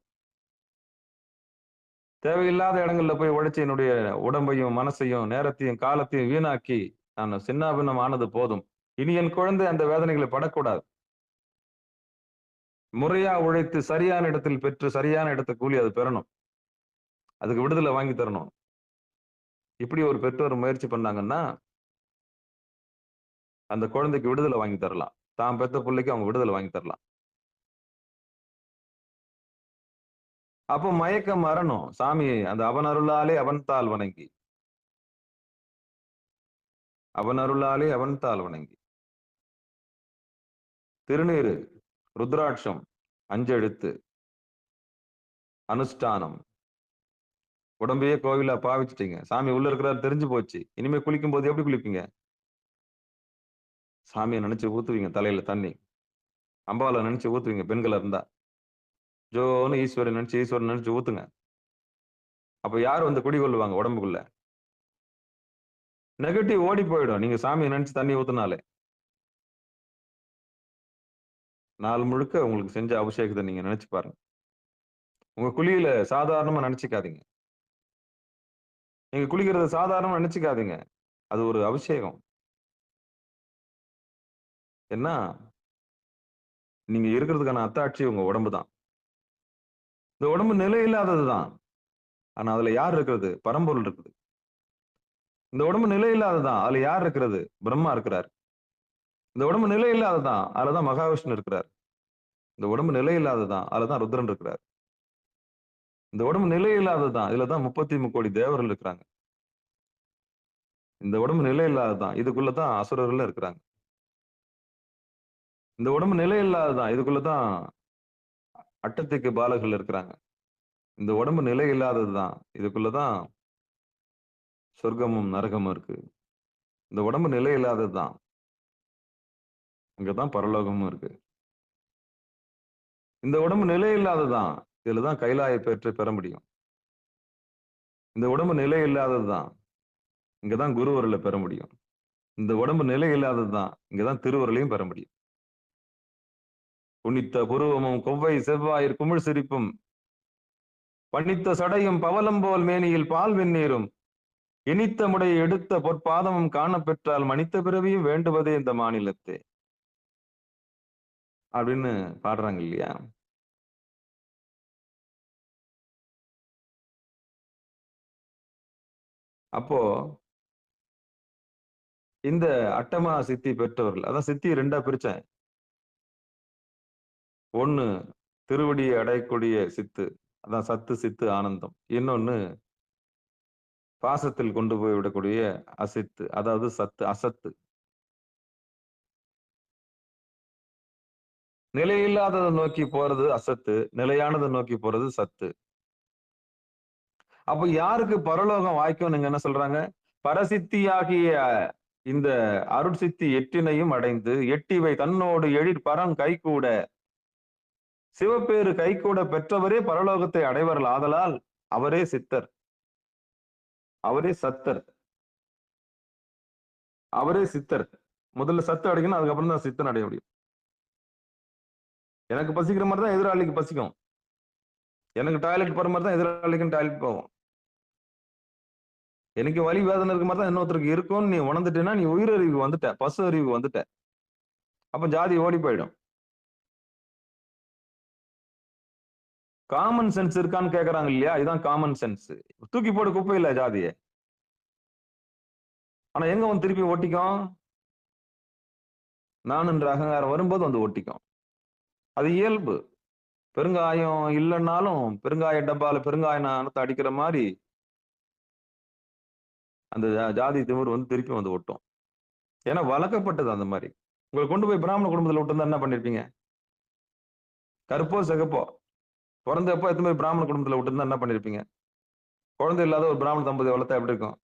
தேவையில்லாத இடங்கள்ல போய் உழைச்சு என்னுடைய உடம்பையும், மனசையும், நேரத்தையும், காலத்தையும் வீணாக்கி நான் சின்னாபின்னம் ஆனது போதும். இனி என் குழந்தை அந்த வேதனைகளை படக்கூடாது. முறையா உழைத்து சரியான இடத்தில் பெற்று சரியான இடத்த கூலி அது பெறணும். அதுக்கு விடுதலை வாங்கி தரணும். இப்படி ஒரு பெற்றோர் முயற்சி பண்ணாங்கன்னா, அந்த குழந்தைக்கு விடுதலை வாங்கி தரலாம். தான் பெத்த பிள்ளைக்கு அவங்க விடுதலை வாங்கி தரலாம். அப்போ மயக்கம் வரணும். சாமி அந்த அவன் அருளாலே அவன் தாள் வணங்கி. அவன் அருளாலே அவன் தாள் வணங்கி. திருநீறு, ருத்ராட்சம், அஞ்செழுத்து, அனுஷ்டானம். உடம்பையே கோவிலா பாவிச்சிட்டீங்க. சாமி உள்ள இருக்கிறாரு தெரிஞ்சு போச்சு. இனிமே குளிக்கும் போது எப்படி குளிப்பீங்க? சாமியை நினைச்சு ஊத்துவீங்க தலையில தண்ணி. அம்பாவை நினைச்சு ஊத்துவீங்க பெண்களா இருந்தா. ஜோன்னு ஈஸ்வரன் நினைச்சு ஊத்துங்க. அப்ப யார் வந்து குடிகொள்ளுவாங்க உடம்புக்குள்ள? நெகட்டிவ் ஓடி போயிடும். நீங்க சாமியை நினைச்சு தண்ணி ஊத்துனாலே. நாள் முழுக்க உங்களுக்கு செஞ்ச அபிஷேகத்தை நீங்க நினைச்சு பாருங்க. உங்க குளியல சாதாரணமா நினைச்சுக்காதீங்க. நீங்க குளிக்கிறத சாதாரணமா நினைச்சுக்காதீங்க. அது ஒரு அபிஷேகம். ஏன்னா, நீங்க இருக்கிறதுக்கான அத்தாட்சி உங்க உடம்பு தான். இந்த உடம்பு நிலை இல்லாதது தான். ஆனா அதுல யார் இருக்கிறது? பரம்பொருள் இருக்குது. இந்த உடம்பு நிலை இல்லாததுதான். அதுல யார் இருக்கிறது? பிரம்மா இருக்கிறார். இந்த உடம்பு நிலை இல்லாததுதான். அதுலதான் மகாவிஷ்ணு இருக்கிறார். இந்த உடம்பு நிலை இல்லாததுதான். அதுலதான் ருத்ரன் இருக்கிறார். இந்த உடம்பு நிலை இல்லாததுதான். இதுலதான் 33 தேவர்கள் இருக்கிறாங்க. இந்த உடம்பு நிலை இல்லாததுதான். இதுக்குள்ளதான் அசுரர்கள் இருக்கிறாங்க. இந்த உடம்பு நிலை இல்லாததுதான். இதுக்குள்ளதான் அட்டத்திக்கு பாலகர்கள் இருக்கிறாங்க. இந்த உடம்பு நிலை இல்லாததுதான். இதுக்குள்ளதான் சொர்க்கமும் நரகமும் இருக்கு. இந்த உடம்பு நிலை இல்லாததுதான். இங்கதான் பரலோகமும் இருக்கு. இந்த உடம்பு நிலை இல்லாததுதான். இதுலதான் கைலாய பெற்று பெற முடியும். இந்த உடம்பு நிலை இல்லாததுதான். இங்கதான் குருவருளை பெற முடியும். இந்த உடம்பு நிலை இல்லாததுதான். இங்கதான் திருவருளையும் பெற முடியும். புனித்த புருவமும் கொவ்வை செவ்வாயிற் குமிழ் சிரிப்பும் பணித்த சடையும் பவளம் போல் மேனியில் பால் வெந்நீரும் இனித்த முடை எடுத்த பொற்பாதமும் காணப்பெற்றால் மனித பிறவியும் வேண்டுவதே இந்த மாநிலத்தே அப்படின்னு பாடுறாங்க இல்லையா? அப்போ இந்த அட்டமா சித்தி பெற்றவர்கள், அதான் சித்தி 2ஆ பிரிச்சேன். ஒண்ணு திருவடியை அடையக்கூடிய சித்து, அதான் சத்து சித்து ஆனந்தம். இன்னொன்னு பாசத்தில் கொண்டு போய் விடக்கூடிய அசித்து, அதாவது சத்து அசத்து. நிலையில்லாததை நோக்கி போறது அசத்து, நிலையானதை நோக்கி போறது சத்து. அப்ப யாருக்கு பரலோகம் வாய்க்கும்? நீங்க என்ன சொல்றாங்க? பரசித்தியாகிய இந்த அருட்சித்தி எட்டினையும் அடைந்து எட்டிவை தன்னோடு எழிற் பரம் கைகூட சிவப்பேறு கைகூட பெற்றவரே பரலோகத்தை அடைவர்கள் ஆதலால் அவரே சித்தர், அவரே சத்தர், அவரே சித்தர். முதல்ல சத்து அடைக்கணும், அதுக்கப்புறம் தான் சித்தன் அடைய முடியும். எனக்கு பசிக்கிற மாதிரி தான் எதிராளிக்கு பசிக்கும். எனக்கு டாய்லெட் போற மாதிரி தான் எதிராளிக்கும் டாய்லெட் போகும். எனக்கு வலி வேதனை இருக்க மாதிரி தான் இன்னொருத்தருக்கு இருக்கும்னு நீ உணர்ந்துட்டேன்னா நீ உயிரறிவுக்கு வந்துட்ட, பசு அறிவுக்கு வந்துட்ட. அப்ப ஜாதி ஓடி போயிடும். காமன் சென்ஸ் இருக்கான்னு கேக்குறாங்க இல்லையா? இதுதான் காமன் சென்ஸ். தூக்கி போடு குப்பை இல்ல ஜாதிய. ஆனா எங்க வந்து திருப்பி ஒட்டிக்கும்? நான் என்ற அகங்காரம் வரும்போது வந்து ஒட்டிக்கும். அது இயல்பு. பெருங்காயம் இல்லைன்னாலும் பெருங்காய டப்பால பெருங்காய நாணத்தை அடிக்கிற மாதிரி அந்த ஜாதி திமிர் வந்து திருப்பி வந்து ஒட்டும். ஏன்னா வளர்க்கப்பட்டது அந்த மாதிரி. உங்களை கொண்டு போய் பிராமண குடும்பத்துல விட்டு என்ன பண்ணிருப்பீங்க? கருப்போ சிகப்போ பிறந்தப்போ எத்தனை போய் பிராமண குடும்பத்துல விட்டு என்ன பண்ணிருப்பீங்க? குழந்தை இல்லாத ஒரு பிராமண தம்பதி வளர்த்தா எப்படி இருக்கும்?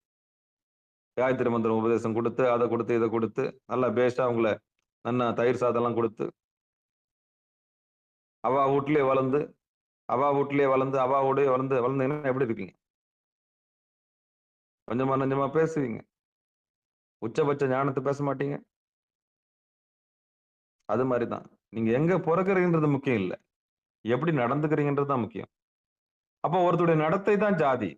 காயத்ரி மந்திரம் உபதேசம் கொடுத்து, அதை கொடுத்து, இதை கொடுத்து, நல்லா பேஸ்டா அவங்கள நல்லா தயிர் சாதம் எல்லாம் கொடுத்து, அவா வீட்லயே வளர்ந்து, அவாவோடய வளர்ந்தீங்கன்னா எப்படி இருப்பீங்க? கொஞ்சமா நஞ்சமா பேசுவீங்க. உச்சபட்ச ஞானத்தை பேச மாட்டீங்க. அது மாதிரிதான். நீங்க எங்க பிறக்குறீங்கன்றது முக்கியம் இல்ல. எப்படி நடந்துக்கிறீங்கன்றது தான் முக்கியம். அப்போ ஒருத்தருடைய நடத்தை தான் ஜாதி.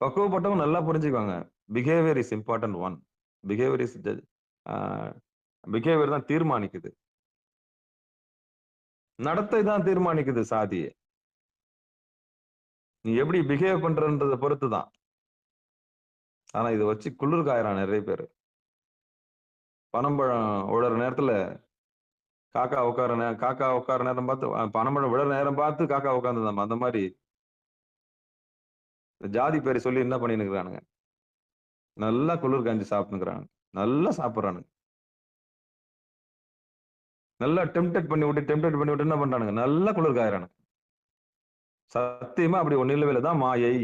பக்குவப்பட்டவங்க நல்லா புரிஞ்சுக்குவாங்க. Behaviour is important one. Behaviour is ah behaviour தான் தீர்மானிக்குது. நடத்தை தான் தீர்மானிக்குது சாதிய. நீ எப்படி பிஹேவ் பண்றன்றத பொறுத்து தான். ஆனா இத வச்சு குளிர் காயறான் நெறைய பேரு. பனம்பழம் உலர நேரத்துல காக்கா உட்கார நேரம் பார்த்து பனம்பழம் விழற நேரம் பார்த்து காக்கா உட்கார்ந்ததாம். அந்த மாரி ஜாதி பேரை சொல்லி என்ன பண்ணின்னு இருக்கிறானுங்க. நல்லா குளிர் காய்ஞ்சு சாப்பிட்டுக்கிறானுங்க. நல்லா சாப்பிடுறானுங்க. நல்லா டெம்ப்டேட் பண்ணி விட்டு என்ன பண்றானுங்க? நல்லா குளிர் காயறானுங்க. சத்தியமா அப்படி ஒண்ணு இல்லவே இல்ல. இதான் மாயை.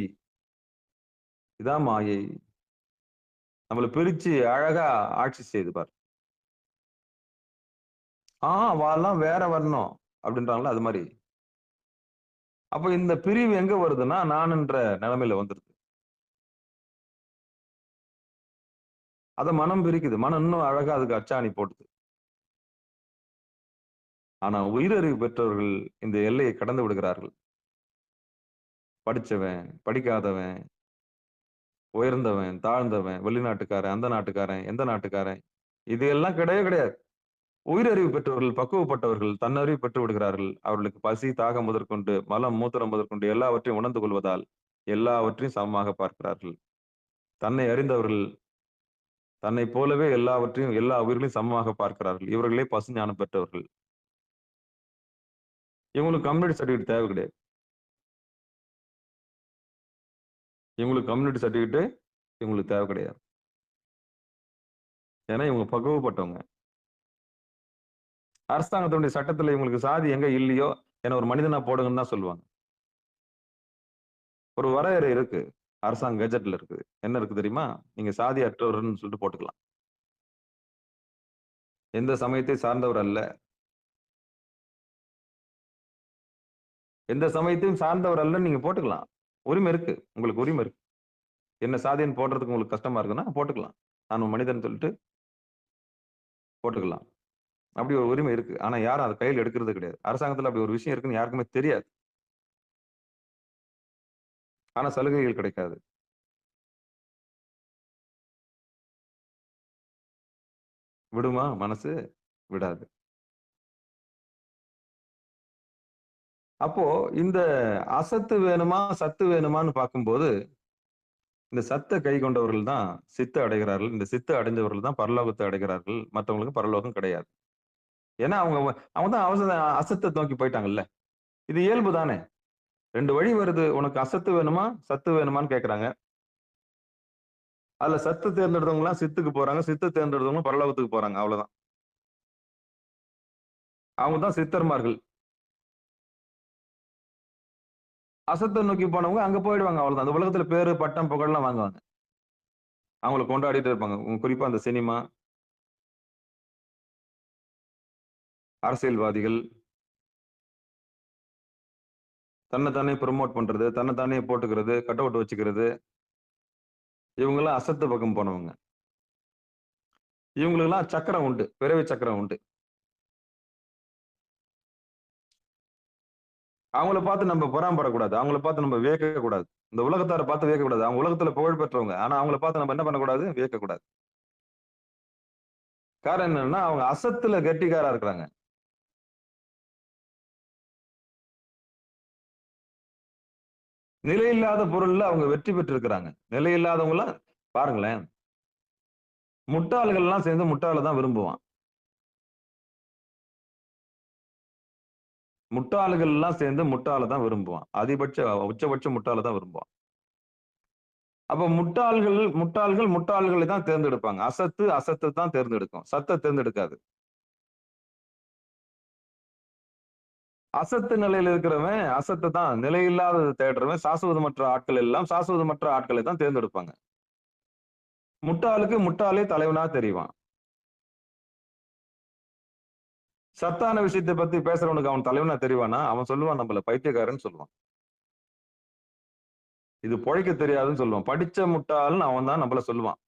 இதான் மாயை. நம்மள பிரிச்சு அழகா ஆட்சி செய்யுது பாரு. அவாலாம் வேற வரணும் அப்படின்றாங்களா அது மாதிரி. அப்ப இந்த பிரிவு எங்க வருதுன்னா நான்ன்ற நிலைமையில வந்துருது. அத மனம் பிரிக்குது. மனம் இன்னும் அழகா அதுக்கு அச்சாணி போடுது. ஆனா உயிரறிவு பெற்றவர்கள் இந்த எல்லையை கடந்து விடுகிறார்கள். படிச்சவன், படிக்காதவன், உயர்ந்தவன், தாழ்ந்தவன், வெளிநாட்டுக்காரன், அந்த நாட்டுக்காரன், எந்த நாட்டுக்காரன், இது எல்லாம் கிடையவே கிடையாது. உயிரறிவு பெற்றவர்கள், பக்குவப்பட்டவர்கள், தன்னறிவு பெற்று விடுகிறார்கள். அவர்களுக்கு பசி, தாகம் முதற்கொண்டு, மலம், மூத்திரம் முதற்கொண்டு எல்லாவற்றையும் உணர்ந்து கொள்வதால், எல்லாவற்றையும் சமமாக பார்க்கிறார்கள். தன்னை அறிந்தவர்கள், தன்னைப் போலவே எல்லாவற்றையும், எல்லா உயிர்களையும் சமமாக பார்க்கிறார்கள். இவர்களே பசுஞானம் பெற்றவர்கள். இவங்களுக்கு கம்யூனிட்டி சர்டிபிகேட் தேவை கிடையாது. இவங்களுக்கு கம்யூனிட்டி சர்டிபிகேட் இவங்களுக்கு தேவை கிடையாது. ஏன்னா இவங்க பக்குவப்பட்டவங்க. அரசாங்கத்தினுடைய சட்டத்துல இவங்களுக்கு சாதி எங்க இல்லையோ என்ன ஒரு மனிதனா போடுங்கன்னு தான் சொல்லுவாங்க. ஒரு வரையறை இருக்கு. அரசாங்க கெஜெட்ல இருக்குது. என்ன இருக்கு தெரியுமா? நீங்க சாதி அற்றவர்ன்னு சொல்லிட்டு போட்டுக்கலாம். எந்த சமயத்தை சார்ந்தவர் அல்ல. எந்த சமயத்தையும் சார்ந்தவர் அல்லன்னு நீங்க போட்டுக்கலாம். உரிமை இருக்கு. உங்களுக்கு உரிமை இருக்கு. என்ன சாதின்னு போடுறதுக்கு உங்களுக்கு கஷ்டமா இருக்குன்னா போட்டுக்கலாம். நான் ஒரு மனிதன் சொல்லிட்டு போட்டுக்கலாம். அப்படி ஒரு உரிமை இருக்கு. ஆனா யாரும் அத கையில எடுக்கிறது கிடையாது. அரசாங்கத்துல அப்படி ஒரு விஷயம் இருக்குன்னு யாருக்குமே தெரியாது. ஆனா சலுகைகள் கிடைக்காது. விடுமா மனசு? விடாது. அப்போ இந்த அசத்து வேணுமா, சத்து வேணுமான்னு பார்க்கும்போது, இந்த சத்த கை கொண்டவர்கள் தான் சித்து அடைகிறார்கள். இந்த சித்து அடைந்தவர்கள் தான் பரலோகத்தை அடைகிறார்கள். மத்தவங்களுக்கு பரலோகம் கிடையாது. ஏன்னா அவங்க தான் அசத்த நோக்கி போயிட்டாங்கல்ல. இது இயல்பு தானே. 2 வழி வருது. உனக்கு அசத்து வேணுமா? சத்து வேணுமான்னு கேட்கறாங்க. அதுல சத்து தேர்ந்தெடுத்தவங்கலாம் சித்துக்கு போறாங்க. சித்து தேர்ந்தெடுத்தவங்க பரலோகத்துக்கு போறாங்க. அவ்வளவுதான். அவங்க தான் சித்தர்மார்கள். அசத்த நோக்கி போனவங்க அங்க போயிடுவாங்க. அவ்வளவுதான். அந்த உலகத்துல பேரு, பட்டம், புகழ்லாம் வாங்குவாங்க. அவங்கள கொண்டாடிட்டு இருப்பாங்க. குறிப்பா அந்த சினிமா, அரசியல்வாதிகள், தன்னை தானே ப்ரமோட் பண்றது, தன்னை தானே போட்டுக்கிறது, கட் அவுட் வச்சுக்கிறது. இவங்கலாம் அசத்து பக்கம் போனவங்க. இவங்களுக்கெல்லாம் சக்கரம் உண்டு. பிறவி சக்கரம் உண்டு. அவங்கள பார்த்து நம்ம பொறாம்படக்கூடாது. அவங்கள பார்த்து நம்ம வியக்கக்கூடாது. இந்த உலகத்தார பார்த்து வியக்கக்கூடாது. அவங்க உலகத்துல புகழ் பெற்றவங்க. ஆனா அவங்கள பார்த்து நம்ம என்ன பண்ணக்கூடாது? வியக்கக்கூடாது. காரணம் என்னன்னா, அவங்க அசத்துல கெட்டிக்காரா இருக்கிறாங்க. நிலையில்லாத பொருள்ல அவங்க வெற்றி பெற்றிருக்கிறாங்க. நிலையில்லாதவங்கலாம் பாருங்களேன். முட்டாள்கள்லாம் சேர்ந்து முட்டாள தான் விரும்புவான். முட்டாள்கள்லாம் சேர்ந்து முட்டாள தான் விரும்புவான். உச்சபட்ச முட்டாள தான் விரும்புவான். அப்ப முட்டாள்களை தான் தேர்ந்தெடுப்பாங்க. அசத்து தான் தேர்ந்தெடுக்கும். சத்த தேர்ந்தெடுக்காது. அசத்து நிலையில இருக்கிறவன் அசத்த தான் நிலையில்லாதத தேடுறவன் சாஸ்வதமற்ற ஆட்கள் எல்லாம் சாஸ்வதமற்ற ஆட்களை தான் தேர்ந்தெடுப்பாங்க. முட்டாளுக்கு முட்டாளே தலைவனா தெரிவான். சத்தான விஷயத்தை பத்தி பேசுறவனுக்கு அவன் தலைவனா தெரிவானா? அவன் சொல்லுவான் நம்மள பைத்தியக்காரன்னு சொல்லுவான். இது பொழைக்க தெரியாதுன்னு சொல்லுவான். படிச்ச முட்டாள்ன்னு அவன் தான் நம்மள சொல்லுவான்.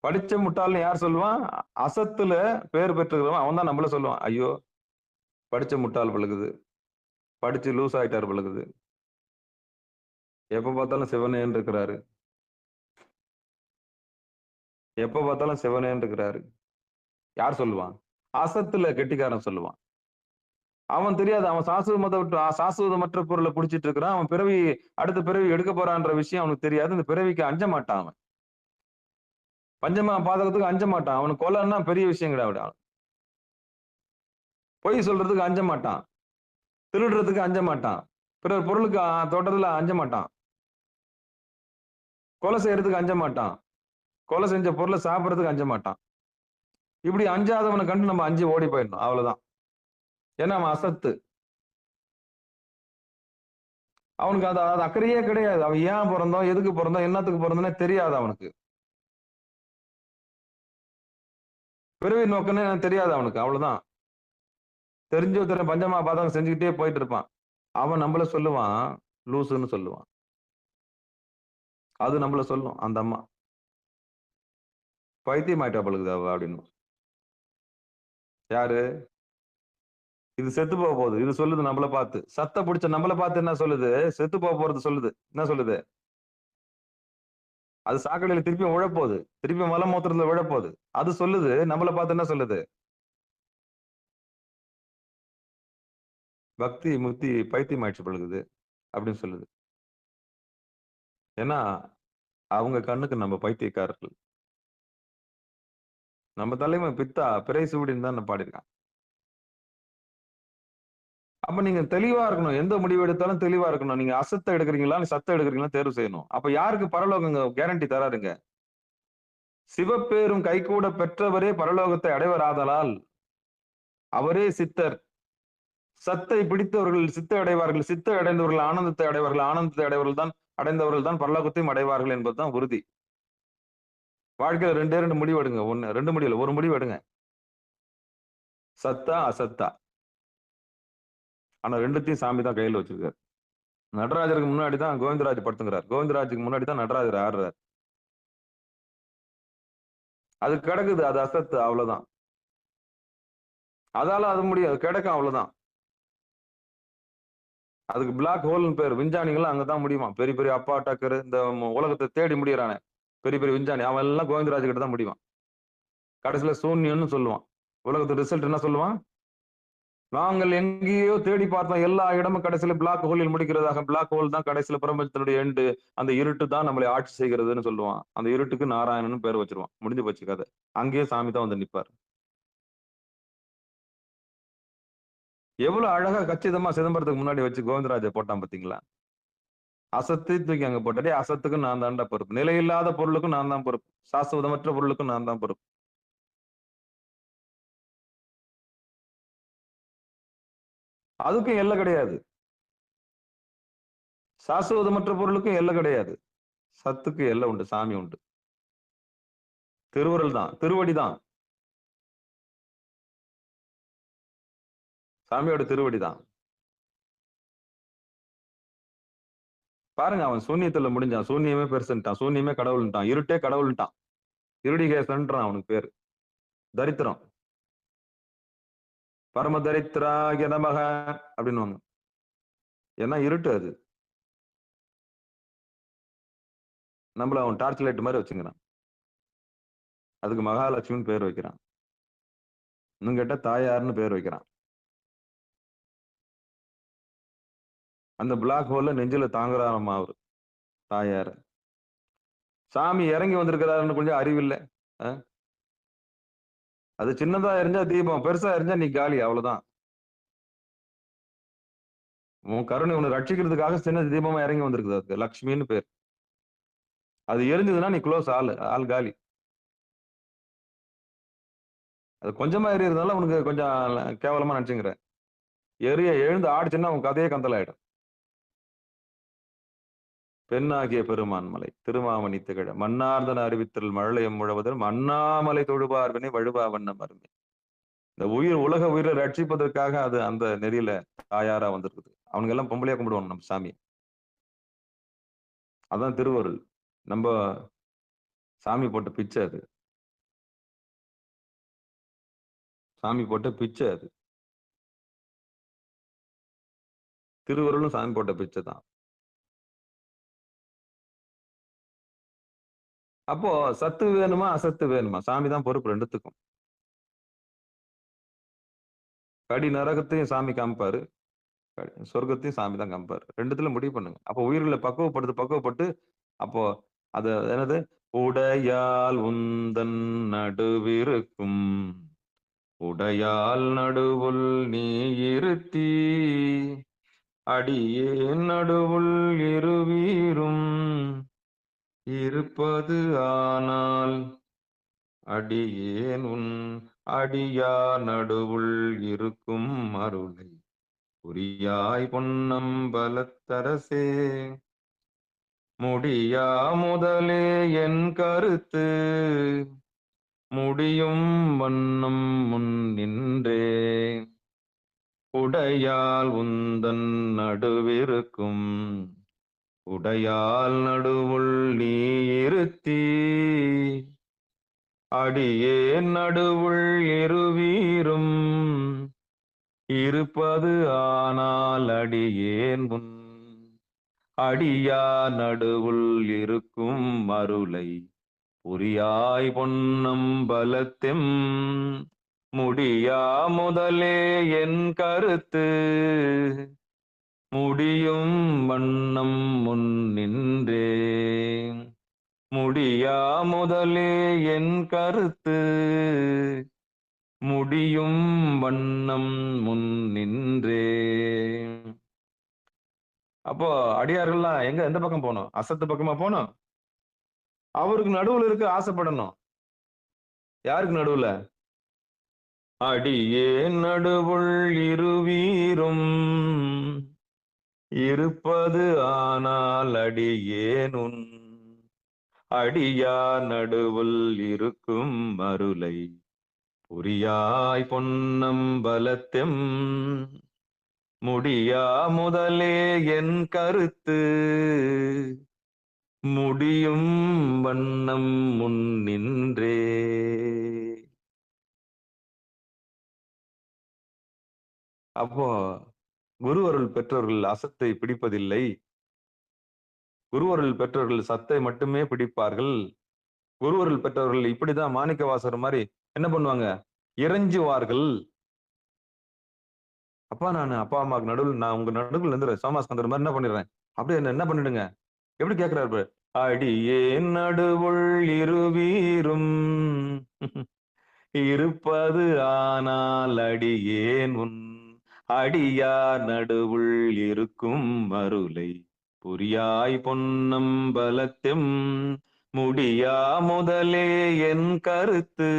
படிச்ச முட்டாள்ன்னு யார் சொல்லுவான்? அசத்துல பேர் பெற்றிருக்கிறவன் அவன் தான் நம்மள சொல்லுவான். ஐயோ! படிச்ச முட்டாள் பழுகுது. படிச்சு லூஸ் ஆயிட்டாரு பழுகுது. எப்ப பார்த்தாலும் சிவனேன்னு இருக்கிறாரு. எப்ப பார்த்தாலும் சிவனேன்னு இருக்கிறாரு. யார் சொல்லுவான்? அசத்துல கெட்டிக்காரன் சொல்லுவான். அவன் தெரியாது. அவன் சாஸ்வதமற்ற பொருளை புடிச்சிட்டு இருக்கிறான். அவன் அடுத்த பிறவி எடுக்க போறான்ற விஷயம் அவனுக்கு தெரியாது. இந்த பிறவிக்கு அஞ்ச மாட்டான் அவன். பஞ்சமா பாதகத்துக்கு அஞ்ச மாட்டான். அவனுக்கு கொலைன்னா பெரிய விஷயம் கிடையாது. பொய் சொல்றதுக்கு அஞ்ச மாட்டான். திருடுறதுக்கு அஞ்ச மாட்டான். பிறர் பொருளுக்கு தோட்டத்துல அஞ்ச மாட்டான். கொலை செய்யறதுக்கு அஞ்ச மாட்டான். கொலை செஞ்ச பொருளை சாப்பிடறதுக்கு அஞ்ச மாட்டான். இப்படி அஞ்சாதவனை கண்டு நம்ம அஞ்சு ஓடி போயிடணும். அவ்வளவுதான். ஏன்னா அவன் அசத்து. அவனுக்கு அது அக்கறையே கிடையாது. அவன் ஏன் பிறந்தோம், எதுக்கு பிறந்தோம், என்னத்துக்கு பிறந்தோன்னே தெரியாது அவனுக்கு. பிறவி நோக்கம்னு தெரியாது அவனுக்கு. அவ்வளவுதான். தெரிஞ்ச ஒருத்தர் பஞ்சமா பாதகம் செஞ்சுக்கிட்டே போயிட்டு இருப்பான். அவன் நம்மள சொல்லுவான் லூசுன்னு சொல்லுவான். அது நம்மள சொல்லும் அந்த அம்மா. பைத்தியம் ஆயிட்டா பழுகுது அவ அப்படின்னு. யாரு? இது செத்து போக போகுது. இது சொல்லுது நம்மள பார்த்து. சத்த பிடிச்ச நம்மள பார்த்து என்ன சொல்லுது? செத்து போக போறது சொல்லுது. என்ன சொல்லுது? அது சாக்கடையில திருப்பியும் விழப்போகுது. திருப்பியும் மலமூத்திரத்துல விழப்போகுது. அது சொல்லுது. நம்மள பார்த்து என்ன சொல்லுது? பக்தி முத்தி பைத்தியம் ஆயிடுச்சு பழுகுது அப்படின்னு சொல்லுது. ஏன்னா அவங்க கண்ணுக்கு நம்ம பைத்தியக்காரர்கள். நம்ம தலைமை பித்தா பிறை சூடின்னு தான் பாடியிருக்கான். அப்ப நீங்க தெளிவா இருக்கணும். எந்த முடிவு எடுத்தாலும் தெளிவா இருக்கணும். நீங்க அசத்த எடுக்கிறீங்களா, சத்த எடுக்கிறீங்களா தேர்வு செய்யணும். அப்ப யாருக்கு பரலோகங்க கேரண்டி தராருங்க? சிவப்பேரும் கைகூட பெற்றவரே பரலோகத்தை அடைவராதலால் அவரே சித்தர். சத்தை பிடித்தவர்கள் சித்தை அடைவார்கள். சித்தை அடைந்தவர்கள் ஆனந்தத்தை அடைவார்கள். ஆனந்தத்தை அடைந்தவர்கள் தான் பரலோகத்தையும் அடைவார்கள் என்பதுதான் உறுதி. வாழ்க்கையில ரெண்டு முடிவு எடுங்க. ரெண்டு முடிவு இல்ல, ஒரு முடிவு எடுங்க. சத்தா அசத்தா. ஆனா ரெண்டுத்தையும் சாமி தான் கையில வச்சிருக்காரு. நடராஜருக்கு முன்னாடி தான் கோவிந்தராஜ் படுத்துங்கிறார். கோவிந்தராஜுக்கு முன்னாடி தான் நடராஜர் ஆடுறார். அது கிடக்குது. அது அசத்து. அவ்வளவுதான். அதால அது முடியாது. கிடக்கும். அவ்வளவுதான். அதுக்கு பிளாக் ஹோல்னு பேர். விஞ்ஞானிகள் அங்கதான் முடியுமா. பெரிய பெரிய அப்பா டக்கர் இந்த உலகத்தை தேடி முடியறானே பெரிய பெரிய விஞ்ஞானி அவன் எல்லாம் கோவிந்தராஜ் கிட்ட தான் முடிவான். கடைசியில சூன்யம்னு சொல்லுவான். உலகத்து ரிசல்ட் என்ன சொல்லுவான்? நாங்கள் எங்கேயோ தேடி பார்த்தோம். எல்லா இடமும் கடைசியில பிளாக் ஹோலில் முடிக்கிறதாக. பிளாக் ஹோல் தான் கடைசியில பிரபஞ்சத்தினுடைய எண்டு. அந்த இருட்டு தான் நம்மளை ஆட்சி செய்கிறதுன்னு சொல்லுவான். அந்த இருட்டுக்கு நாராயணன் பேர் வச்சிருவான். முடிஞ்சு போச்சு கதை. அங்கேயே சாமி தான் வந்து நிப்பார். எவ்வளவு அழகா கச்சிதமா சிதம்பரத்துக்கு முன்னாடி வச்சு கோவிந்தராஜை போட்டான் பாத்தீங்களா? அசத்து தூக்கி அங்க போட்டாடே. அசத்துக்கும் நான் தான்டா பொறுப்பு. நிலையில்லாத பொருளுக்கும் நான் தான் பொறுப்பு. சாஸ்வதமற்ற பொருளுக்கும் நான் தான் பொறுப்பு. அதுக்கும் எல்லை கிடையாது. சாஸ்வதமற்ற பொருளுக்கும் எல்லை கிடையாது. சத்துக்கு எல்லை உண்டு. சாமி உண்டு. திருவருள் தான். திருவடி தான். சாமியோட திருவடி தான். பாருங்க அவன் சூன்யத்துல முடிஞ்சான். சூன்யமே பெருசுன்ட்டான். சூன்யமே கடவுள்ன்ட்டான். இருட்டே கடவுள்ன்ட்டான். இருடிகேசன்றான் அவனுக்கு பேரு. தரித்திரம். பரம தரித்திராய நமக அப்படின்னுவாங்க. ஏன்னா இருட்டு அது. நம்மள அவன் டார்ச் லைட் மாதிரி வச்சுக்கிறான். அதுக்கு மகாலட்சுமின்னு பேர் வைக்கிறான். இன்னும் கேட்டா தாயார்னு பேர் வைக்கிறான். அந்த பிளாக் ஹோல்ல நெஞ்சில தாங்குறாராமா அவரு தாயார. சாமி இறங்கி வந்திருக்கிறாருன்னு கொஞ்சம் அறிவில்லை. அது சின்னதா எரிஞ்சா தீபம், பெருசா எரிஞ்சா நீ காலி. அவ்வளவுதான். உன் கருணை உன்னை ரட்சிக்கிறதுக்காக சின்ன தீபமா இறங்கி வந்திருக்குது. அதுக்கு லக்ஷ்மின்னு பேர். அது எரிஞ்சதுன்னா நீ க்ளோஸ், ஆள் காலி. அது கொஞ்சமா எரியறதுனால உனக்கு கொஞ்சம் கேவலமா நினைச்சுங்கிற. எழுந்து ஆடிச்சுன்னா உன் கதையே கந்தலாயிடும். பெண்ணாகிய பெருமான் மலை திருமாமணி திகழ மன்னார்தன அறிவித்தல் மழலையம் முழுவதும் அண்ணாமலை தொழுபார்வினை வழுவா வண்ணம் அருமை. இந்த உலக உயிரை ரட்சிப்பதற்காக அது அந்த நெறியில தாயாரா வந்திருக்குது. அவனுங்க எல்லாம் பொம்பளையா கும்பிடுவாங்க நம்ம சாமி. அதான் திருவருள். நம்ம சாமி போட்ட பிச்சை அது. சாமி போட்ட பிச்சை அது. திருவருளும் சாமி போட்ட பிச்சை தான். அப்போ சத்து வேணுமா அசத்து வேணுமா? சாமி தான் பொறுப்பு ரெண்டுத்துக்கும். கடி நரகத்தையும் சாமி காமிப்பாரு, சொர்க்கத்தையும் சாமி தான் காமிப்பாரு. ரெண்டுத்துல முடிவு பண்ணுங்க. அப்போ உயிர்களை பக்குவப்பட்டு அப்போ அது என்னது, உடையால் உந்தன் நடுவிருக்கும் உடையால் நடுவுள் நீ இருத்தி அடியேன் நடுவுள் இருவீரும் இருப்பது ஆனால் அடியேன் உன் அடியா நடுவுள் இருக்கும் அருளை புரியாய் பொன்னம்பலத்தரசே முடியா முதலே என் கருத்து முடியும் வண்ணம் முன் நின்றே உடையால் உந்தன் நடுவிருக்கும் உடையால் நடுவுள் நீ இருத்தி அடியேன் நடுவுள் இருவீரும் இருப்பது ஆனால் அடியேன் முன் அடியா நடுவுள் இருக்கும் அருளை புரியாய் பொன்னம்பலத்தெம் முடியா முதலே என் கருத்து முடியும் வண்ணம் முன் நின்றே முடியா முதலே என் கருத்து முடியும் வண்ணம் முன் நின்றே. அப்போ அடியார்கள்லாம் எந்த பக்கம் போனோம்? அசத்து பக்கமா போனோம். அவருக்கு நடுவுல இருக்க ஆசைப்படணும். யாருக்கு நடுவுல? அடியேன் நடுவுள் இருவீரும் இருப்பது ஆனால் அடியேன் உன் அடியா நடுவுள் இருக்கும் அருளை புரியாய் பொன்னம்பலத்தெம் முடியா முதலே என் கருத்து முடியும் வண்ணம் முன் நின்றே. அப்போ குருவருள் பெற்றவர்கள் அசத்தை பிடிப்பதில்லை. குருவருள் பெற்றவர்கள் சத்தை மட்டுமே பிடிப்பார்கள். குருவருள் பெற்றவர்கள் இப்படிதான் மாணிக்கவாசகர் மாதிரி என்ன பண்ணுவாங்க? இறைஞ்சுவார்கள். அப்பா நான் அப்பா அம்மாவுக்கு நடுவில் நான் உங்க நடுவில் இருந்து சோமாஸ்கந்தர் மாதிரி என்ன பண்ணிடுறேன், அப்படியே என்ன பண்ணிடுங்க. எப்படி கேட்கிறாரு? அடியேன் நடுவுள் இருவீரும் இருப்பது ஆனால் அடியேன் உன் அடியார் நடுவுள் இருக்கும் அருளை புரியாய் பொன்னம்பலத்தெம் முடியா முதலே என் கருத்து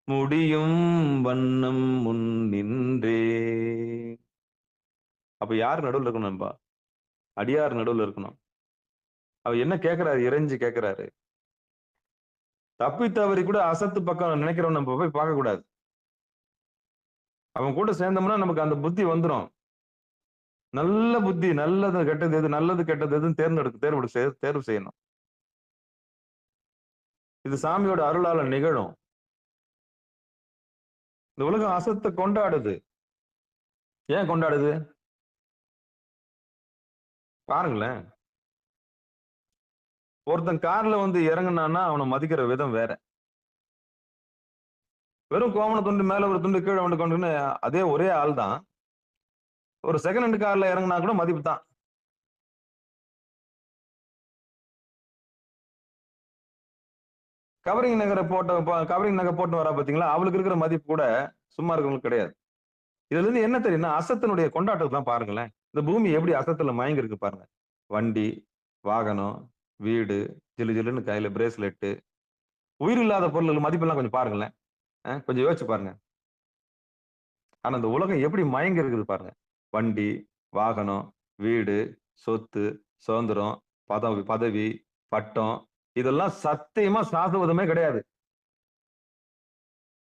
முடியும் வண்ணம் முன் நின்றே. அப்ப யார் நடுவில் இருக்கணும்? நண்பா அடியார் நடுவில் இருக்கணும். அவர் என்ன கேட்கிறாரு? இறைஞ்சு கேட்கிறாரு. தப்பி தவறி கூட அசத்து பக்கம் நினைக்கிறவன் நம்ம போய் பார்க்க கூடாது. அவன் கூட சேர்ந்தோம்னா நமக்கு அந்த புத்தி வந்துடும். நல்ல புத்தி, நல்லது கெட்டது எது, நல்லது கெட்டது எதுன்னு தேர்வு செய்யணும். இது சாமியோட அருளால நிகழும். இந்த உலகம் அசத்தை கொண்டாடுது. ஏன் கொண்டாடுது பாருங்களேன். ஒருத்தன் கார்ல வந்து இறங்குனான்னா அவனை மதிக்கிற விதம் வேற. வெறும் கோவண துண்டு மேல ஒரு துண்டு கீழே வந்து கொண்டுன்னு அதே ஒரே ஆள் தான் ஒரு செகண்ட் ஹேண்ட் கார்ல இறங்கினா கூட மதிப்பு தான். கவரிங் நகை போட்டு வரா பாத்தீங்களா, அவளுக்கு இருக்கிற மதிப்பு கூட சும்மா இருக்கவங்களுக்கு கிடையாது. இதுல இருந்து என்ன தெரியும்னா அசத்தினுடைய கொண்டாட்டத்தை பாருங்களேன். இந்த பூமி எப்படி அசத்துல மயங்கி இருக்கு பாருங்க. வண்டி, வாகனம், வீடு, ஜிலு ஜிலுன்னு கையில பிரேஸ்லெட், உயிர் இல்லாத பொருள்கள் மதிப்பெல்லாம் கொஞ்சம் பாருங்களேன். கொஞ்சம் யோசிச்சு பாருங்க. ஆனா இந்த உலகம் எப்படி மயங்கி இருக்குது பாருங்க. வண்டி, வாகனம், வீடு, சொத்து, சுதந்திரம், பதவி, பட்டம், இதெல்லாம் சத்தியமா சாஸ்வதமே கிடையாது.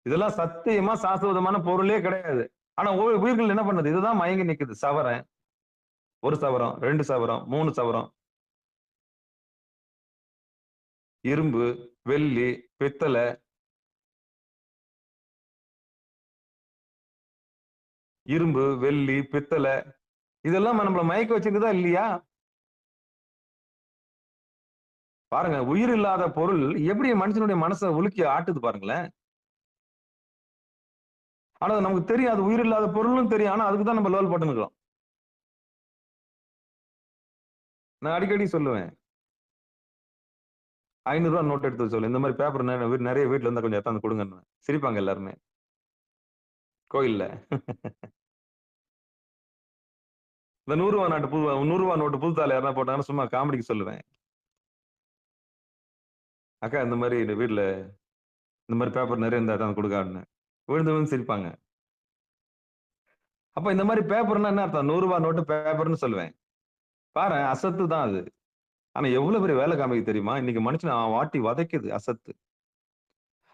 இதெல்லாம் சத்தியமா சாஸ்வதமான பொருளே கிடையாது. ஆனா உயிர்கள் என்ன பண்ணுது? இதுதான் மயங்கி நிக்குது. சவரன், 1 சவரம், 2 சவரம், 3 சவரம், இரும்பு, வெள்ளி, பித்தளை, இரும்பு, வெள்ளி, பித்தளை, இதெல்லாம் நம்மள மயக்க வச்சிருக்குதா இல்லையா? பாருங்க, உயிர் இல்லாத பொருள் எப்படி மனுஷனுடைய மனசை உலுக்கி ஆட்டுது பாருங்களேன். ஆனா அது நமக்கு தெரியும், அது உயிர் இல்லாத பொருள்னு தெரியும். ஆனா அதுக்கு தான் நம்ம லோல் போட்டுக்கிறோம். நான் அடிக்கடி சொல்லுவேன், ₹500 நோட் எடுத்து சொல்லு. இந்த மாதிரி பேப்பர் நிறைய வீட்டுல இருந்தா கொஞ்சம் எடுத்தாந்து கொடுங்கன்னு. சிரிப்பாங்க எல்லாருமே. கோயில்ல இந்த ₹100 நோட்டு புதுத்தாள் யாரா போட்டாங்கன்னா சும்மா காமெடிக்கு சொல்லுவேன். அக்கா இந்த மாதிரி இந்த வீட்டுல இந்த மாதிரி பேப்பர் நிறைய இருந்தா எடுத்தாந்து கொடுக்கான்னு. விழுந்து விழுந்து சிரிப்பாங்க. அப்ப இந்த மாதிரி பேப்பர்னா என்ன அர்த்தம்? ₹100 நோட்டு பேப்பர்னு சொல்லுவேன். பாரு, அசத்து தான் அது. ஆனா எவ்வளவு பெரிய வேலை காமிக்கு தெரியுமா? இன்னைக்கு மனுஷனை வாட்டி வதைக்குது அசத்து.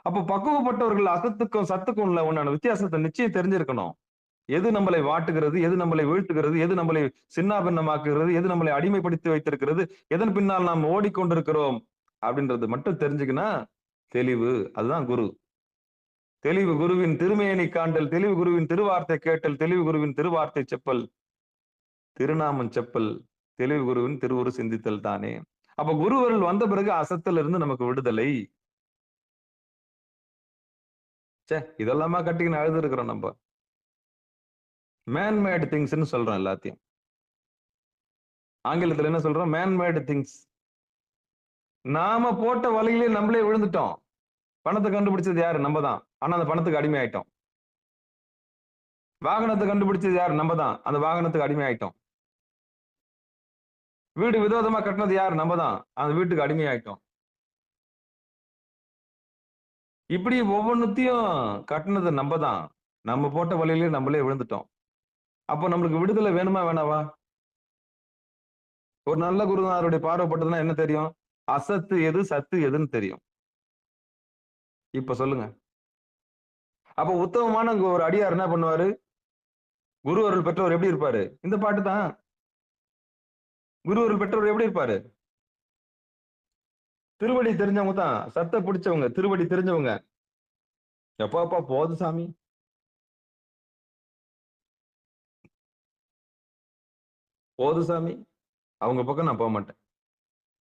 அப்ப பக்குவப்பட்டவர்கள் அசத்துக்கும் சத்துக்கும் உள்ள உண்டான வித்தியாசத்தை நிச்சயம் தெரிஞ்சிருக்கணும். எது நம்மளை வாட்டுகிறது, எது நம்மளை வீழ்த்துகிறது, எது நம்மளை சின்னாபின்னமாக்குகிறது, எது நம்மளை அடிமைப்படுத்தி வைத்திருக்கிறது, எதன் பின்னால் நாம் ஓடிக்கொண்டிருக்கிறோம் அப்படின்றது மட்டும் தெரிஞ்சுக்கினா தெளிவு. அதுதான் குரு. தெளிவு குருவின் திருமேனி காண்டல், தெளிவு குருவின் திருவார்த்தை கேட்டல், தெளிவு குருவின் திருவார்த்தை செப்பல், திருநாமம் செப்பல், தெளிவு குருவின் திருவுரு சிந்தித்தல் தானே. அப்ப குருவருள் வந்த பிறகு அசத்துல இருந்து நமக்கு விடுதலை. இதெல்லாமா கட்டிக்கின்னு அழுது இருக்கிறோம் நம்ம. மேன்மேட் திங்ஸ்ன்னு சொல்றோம் எல்லாத்தையும். ஆங்கிலத்துல என்ன சொல்றோம்? Man-made things. நாம போட்ட வலையிலே நம்மளே விழுந்துட்டோம். பணத்தை கண்டுபிடிச்சது யாரு? நம்ம தான். ஆனா அந்த பணத்துக்கு அடிமை ஆயிட்டோம். வாகனத்தை கண்டுபிடிச்சது யாரு? நம்ம தான். அந்த வாகனத்துக்கு அடிமை ஆயிட்டோம். வீடு விதோதமா கட்டினது யாரு? நம்ம தான். அந்த வீட்டுக்கு அடிமை ஆயிட்டோம். இப்படி ஒவ்வொன்னுத்தையும் கட்டினது நம்ம தான். நம்ம போட்ட வலையிலே நம்மளே விழுந்துட்டோம். அப்போ நம்மளுக்கு விடுதலை வேணுமா வேணாவா? ஒரு நல்ல குருநாதருடைய பார்வைப்பட்டதுன்னா என்ன தெரியும்? அசத்து எது, சத்து எதுன்னு தெரியும். இப்ப சொல்லுங்க. அப்ப உத்தமமான ஒரு அடியார் என்ன பண்ணுவாரு? குரு அருள் பெற்றவர் எப்படி இருப்பாரு? இந்த பாட்டு தான். குரு அருள் பெற்றவர் எப்படி இருப்பாரு? திருவடி தெரிஞ்சவங்க தான். சத்த பிடிச்சவங்க, திருவடி தெரிஞ்சவங்க. எப்பப்பா போது சாமி. போது சாமி. அவங்க பக்கம் நான் போக மாட்டேன்.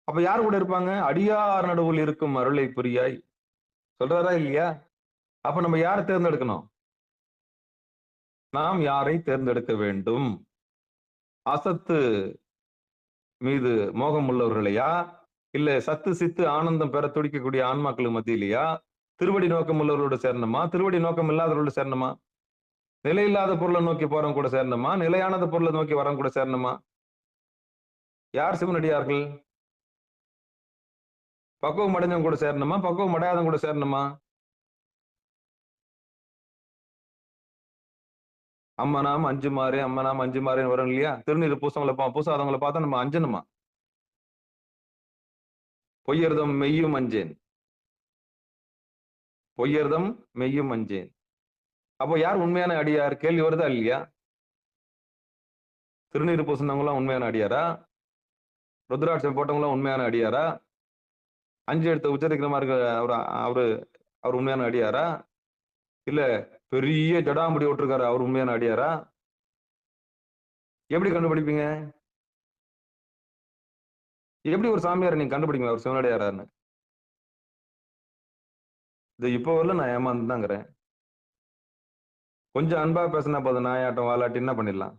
அப்ப யார் கூட இருப்பாங்க? அடியார் நடுவில் இருக்கும் அருளை புரியாய். சொல்றாரா இல்லையா? அப்ப நம்ம யாரை தேர்ந்தெடுக்கணும்? நாம் யாரை தேர்ந்தெடுக்க வேண்டும்? அசத்து மீது மோகம் உள்ளவர்களையா? இல்ல சத்து சித்து ஆனந்தம் பெற துடிக்கக்கூடிய ஆன்மாக்களுக்கு மத்தியிலையா? திருவடி நோக்கம் உள்ளவர்களோட சேரணுமா? திருவடி நோக்கம் இல்லாதவர்களோட சேரணுமா? நிலையில்லாத பொருளை நோக்கி போறவங்க கூட சேரணுமா? நிலையானத பொருளை நோக்கி வரவங்க கூட சேரணுமா? யார் சிவனடியார்கள்? பக்குவம் அடைஞ்சவங்க கூட சேரணுமா? பக்குவம் அடையாதவங்க கூட சேரணுமா? அம்மா நாம அஞ்சு மாறே, அம்மா நாம அஞ்சு மாறேன்னு வரும் இல்லையா? திருநீர் பூசாதவங்களை பார்த்தா நம்ம அஞ்சணுமா? பொய்யர்தம் மெய்யும் அஞ்சேன். பொய்யர்தம் மெய்யும் அஞ்சேன். அப்போ யார் உண்மையான அடியார்? கேள்வி வருதா இல்லையா? திருநீர் பூசினவங்க எல்லாம் உண்மையான அடியாரா? ருத்ராட்சம் போட்டவங்க எல்லாம் உண்மையான அடியாரா? 5 எழுத்து உச்சரிக்கிற மாதிரி அவரு அவரு அவர் உண்மையான அடியாரா? இல்ல பெரிய ஜடாமுடி விட்டுருக்காரு, அவர் உண்மையான அடியாரா? எப்படி கண்டுபிடிப்பீங்க? எப்படி ஒரு சாமியாரை நீங்க கண்டுபிடிங்க அவர் சிவனடியாரான்னு? இது இப்போ வரல நான் ஏமாந்துதாங்கிறேன். கொஞ்சம் அன்பா பேசினா போதும், நாயாட்டம் வாலாட்டி என்ன பண்ணிடலாம்.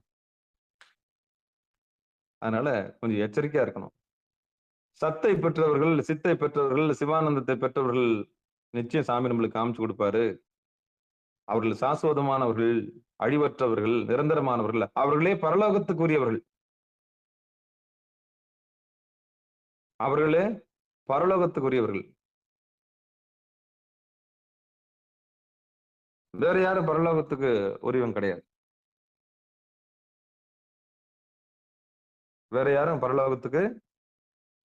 அதனால கொஞ்சம் எச்சரிக்கையா இருக்கணும். சத்தை பெற்றவர்கள், சித்தை பெற்றவர்கள், சிவானந்தத்தை பெற்றவர்கள் நிச்சயம் சாமி நம்மளுக்கு காமிச்சு கொடுப்பாரு. அவர்கள் சாஸ்வதமானவர்கள், அழிவற்றவர்கள், நிரந்தரமானவர்கள். அவர்களே பரலோகத்துக்குரியவர்கள். அவர்களே பரலோகத்துக்குரியவர்கள். வேற யாரும் பரலோகத்துக்கு உரியவன் கிடையாது. வேற யாரும் பரலோகத்துக்கு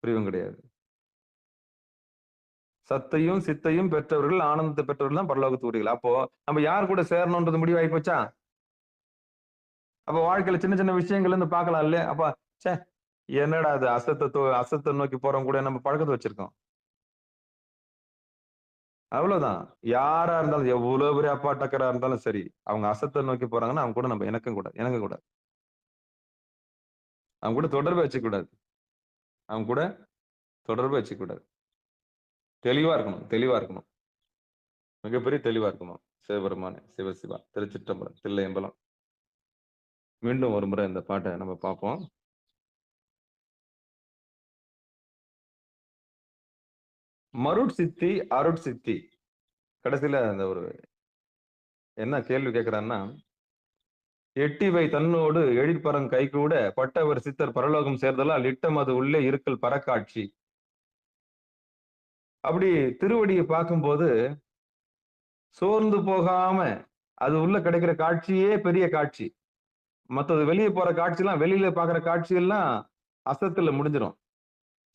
உரியவன் கிடையாது. சத்தையும் சித்தையும் பெற்றவர்கள், ஆனந்தத்தை பெற்றவர்கள் தான் பரலோகத்துக்கு உரியவர்கள். அப்போ நம்ம யார் கூட சேரணும்ன்றது முடிவாகி போச்சா? அப்ப வாழ்க்கையில சின்ன சின்ன விஷயங்கள்ல இருந்து பார்க்கலாம் இல்லையா? அப்ப ச்சே என்னடா அது அசத்தை நோக்கி போறவங்க கூட நம்ம பழக்கத்தை வச்சிருக்கோம். அவ்வளவுதான். யாரா இருந்தாலும் எவ்வளவு பெரிய அப்பா டக்கரா இருந்தாலும் சரி, அவங்க அசத்தை நோக்கி போறாங்கன்னா அவங்க கூட நம்ம இணங்க கூடாது. அவங்க கூட தொடர்பு வச்சுக்க கூடாது. அவங்க கூட தொடர்பு வச்சுக்க கூடாது. தெளிவா இருக்கணும், தெளிவா இருக்கணும். மிகப்பெரிய தெளிவா இருக்கணும். சிவபெருமானே, சிவசிவா, திருச்சிற்றம்பலம், தில்லையம்பலம். மீண்டும் ஒரு முறை இந்த பாட்டை நம்ம பார்ப்போம். மருட்சித்தி, அருட்சித்தி. கடைசியில அந்த ஒரு என்ன கேள்வி கேட்கிறான்னா, எட்டிவை தன்னோடு எழிற்பரங் கைகூட பட்டவர் சித்தர் பரலோகம் சேர்தலால் இட்டம் அது உள்ளே இருக்கல் பரக்காட்சி. அப்படி திருவடியை பார்க்கும்போது சோர்ந்து போகாம அது உள்ள கிடைக்கிற காட்சியே பெரிய காட்சி. மத்தது வெளியே போற காட்சிலாம், வெளியில பாக்குற காட்சி எல்லாம் அசத்துல முடிஞ்சிரும்.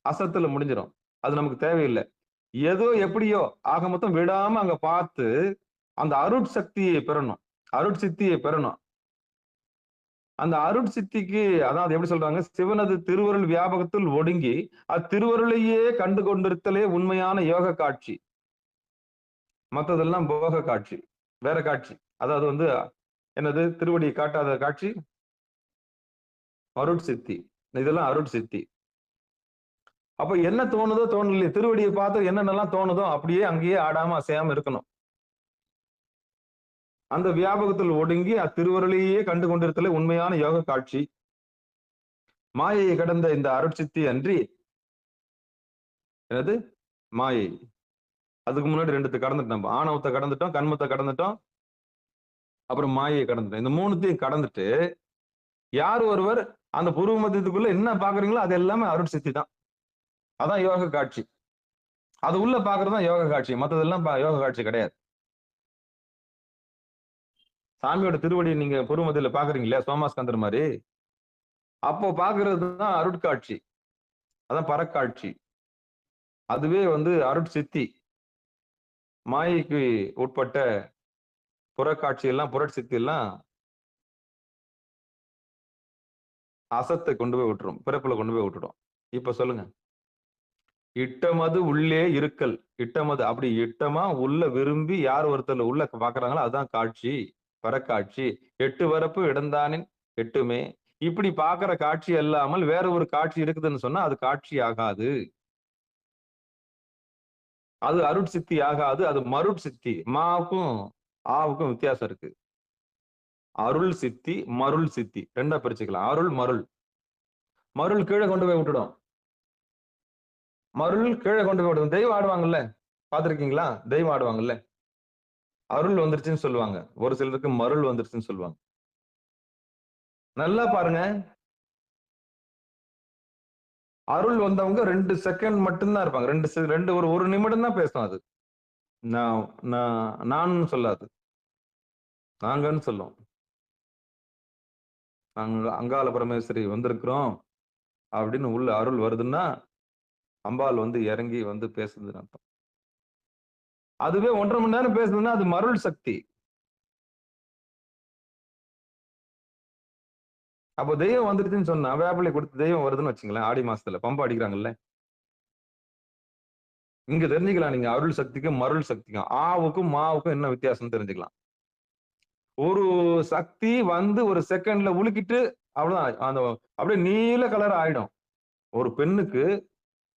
அசத்துல முடிஞ்சிரும். அது நமக்கு தேவையில்லை. ஏதோ எப்படியோ ஆக மொத்தம் விடாம அங்க பார்த்து அந்த அருட்சக்தியை பெறணும். அருட்சித்தியை பெறணும். அந்த அருட்சித்திக்கு அதாவது எப்படி சொல்றாங்க, சிவனது திருவருள் வியாபகத்தில் ஒடுங்கி அத்திருவருளையே கண்டு கொண்டிருத்தலே உண்மையான யோக காட்சி. மத்ததெல்லாம் போக காட்சி, வேற காட்சி. அதாவது என்னது, திருவடியை காட்டாத காட்சி அருட்சித்தி. இதெல்லாம் அருட்சித்தி. அப்ப என்ன தோணுதோ தோணலையே, திருவடியை பார்த்து என்னென்னலாம் தோணுதோ அப்படியே அங்கேயே ஆடாம அசையாம இருக்கணும். அந்த வியாபகத்தில் ஒடுங்கி அத்திருவருளையே கண்டு கொண்டிருத்தலே உண்மையான யோக காட்சி. மாயையை கடந்த இந்த அருட்சித்தி அன்றி என்னது மாயை. அதுக்கு முன்னாடி ரெண்டுத்தை கடந்துட்டோம். ஆணவத்தை கடந்துட்டோம், கண்மத்தை கடந்துட்டோம், அப்புறம் மாயையை கடந்துட்டோம். இந்த மூணுத்தையும் கடந்துட்டு யார் ஒருவர் அந்த பூர்வ மத்தியத்துக்குள்ள என்ன பாக்குறீங்களோ அது எல்லாமே அருட்சித்தி தான். அதான் யோக காட்சி. அது உள்ள பாக்குறதுதான் யோக காட்சி. மத்ததெல்லாம் யோக காட்சி கிடையாது. சாமியோட திருவடி நீங்க பூர்வ மத்தியில பாக்குறீங்களா, சோமாஸ்கந்தர் மாதிரி, அப்போ பாக்குறதுதான் அருட்காட்சி. அதான் பரக்காட்சி. அதுவே அருட்சித்தி. மாயைக்கு உட்பட்ட புறக்காட்சி எல்லாம், புரட்சித்தி எல்லாம் அசத்தை கொண்டு போய் விட்டுரும், பிறப்புல கொண்டு போய் விட்டுடும். இப்ப சொல்லுங்க, இட்டமது உள்ளே இருக்கல். இட்டமது அப்படி இட்டமா உள்ள விரும்பி யார் ஒருத்தர் உள்ள பாக்குறாங்களோ அதுதான் காட்சி, பரக்காட்சி. எட்டு வரப்பு இடந்தானின் எட்டுமே. இப்படி பாக்குற காட்சி அல்லாமல் வேற ஒரு காட்சி இருக்குதுன்னு சொன்னா அது காட்சி ஆகாது, அது அருட்சித்தி ஆகாது, அது மருட்சித்தி. மாவுக்கும் ஆவுக்கும் வித்தியாசம் இருக்கு. அருள் சித்தி, மருள் சித்தி ரெண்டா பிரிச்சுக்கலாம். அருள் மருள். மருள் கீழே கொண்டு போய் விட்டுடும். மருள் கீழே கொண்டு போய் விடும். தெய்வம் ஆடுவாங்கல்ல, பாத்திருக்கீங்களா? தெய்வம் ஆடுவாங்கல்ல, அருள் வந்துருச்சுன்னு சொல்லுவாங்க. ஒரு சிலருக்கு மருள் வந்துருச்சுன்னு சொல்லுவாங்க. நல்லா பாருங்க, அருள் வந்தவங்க 2 செகண்ட் மட்டும்தான் இருப்பாங்க. ரெண்டு ஒரு நிமிடம் தான் பேசும். அது நான் சொல்லாது, நாங்கன்னு சொல்லும். நாங்க அங்காள பரமேஸ்வரி வந்திருக்கிறோம் அப்படின்னு உள்ள அருள் வருதுன்னா அம்பாள் இறங்கி பேசுதுன்னு அர்த்தம். அதுவே 1.5 மணி நேரம் பேசுதுன்னா அது மருள் சக்தி. அப்போ தெய்வம் வந்துருச்சுன்னு சொன்னா, வேப்பிலை கொடுத்து தெய்வம் வருதுன்னு வச்சுங்களேன். ஆடி மாசத்துல பம்பு அடிக்கிறாங்கல்ல, இங்க தெரிஞ்சுக்கலாம் நீங்க அருள் சக்திக்கும் மருள் சக்திக்கும், ஆவுக்கும் மாவுக்கும் என்ன வித்தியாசம் தெரிஞ்சுக்கலாம். ஒரு சக்தி ஒரு செகண்ட்ல உலுக்கிட்டு அவ்வளவுதான், அப்படியே நீல கலர் ஆயிடும். ஒரு பெண்ணுக்கு